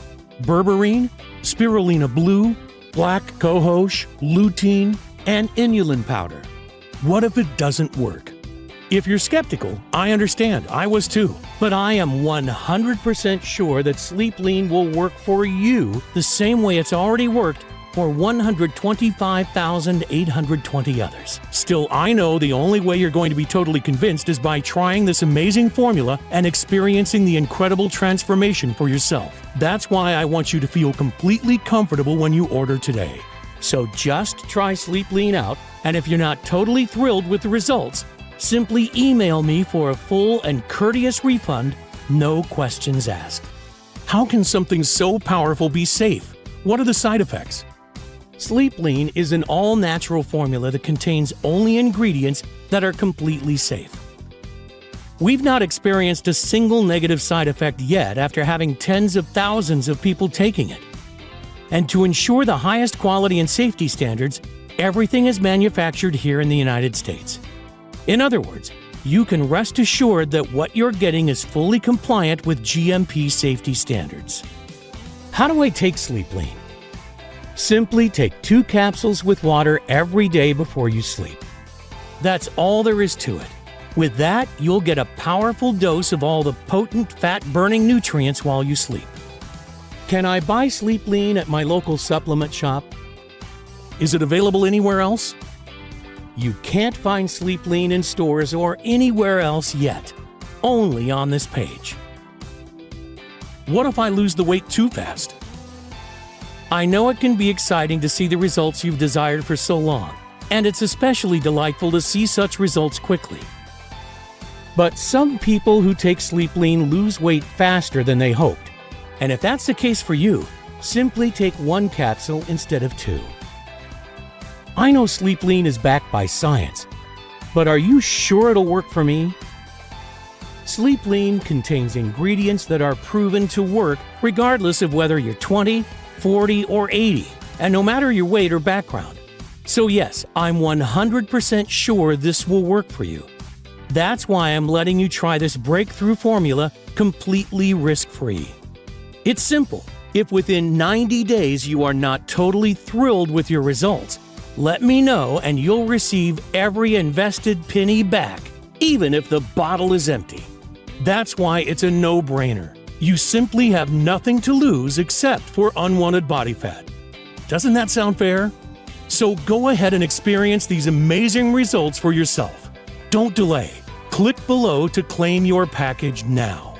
berberine, spirulina blue, black cohosh, lutein, and inulin powder. What if it doesn't work? If you're skeptical, I understand. I was too. But I am 100% sure that Sleep Lean will work for you the same way it's already worked for 125,820 others. Still, I know the only way you're going to be totally convinced is by trying this amazing formula and experiencing the incredible transformation for yourself. That's why I want you to feel completely comfortable when you order today. So just try Sleep Lean out, and if you're not totally thrilled with the results, simply email me for a full and courteous refund, no questions asked. How can something so powerful be safe? What are the side effects? Sleep Lean is an all-natural formula that contains only ingredients that are completely safe. We've not experienced a single negative side effect yet after having tens of thousands of people taking it. And to ensure the highest quality and safety standards, everything is manufactured here in the United States. In other words, you can rest assured that what you're getting is fully compliant with GMP safety standards. How do I take Sleep Lean? Simply take 2 capsules with water every day before you sleep. That's all there is to it. With that, you'll get a powerful dose of all the potent fat-burning nutrients while you sleep. Can I buy Sleep Lean at my local supplement shop? Is it available anywhere else? You can't find Sleep Lean in stores or anywhere else yet, only on this page. What if I lose the weight too fast? I know it can be exciting to see the results you've desired for so long, and it's especially delightful to see such results quickly. But some people who take Sleep Lean lose weight faster than they hoped, and if that's the case for you, simply take 1 capsule instead of 2. I know Sleep Lean is backed by science, but are you sure it'll work for me? Sleep Lean contains ingredients that are proven to work regardless of whether you're 20, 40, or 80, and no matter your weight or background. So yes, I'm 100% sure this will work for you. That's why I'm letting you try this breakthrough formula completely risk-free. It's simple. If within 90 days you are not totally thrilled with your results, let me know and you'll receive every invested penny back even if the bottle is empty. That's why it's a no-brainer. You simply have nothing to lose except for unwanted body fat. Doesn't that sound fair? So go ahead and experience these amazing results for yourself. Don't delay. Click below to claim your package now.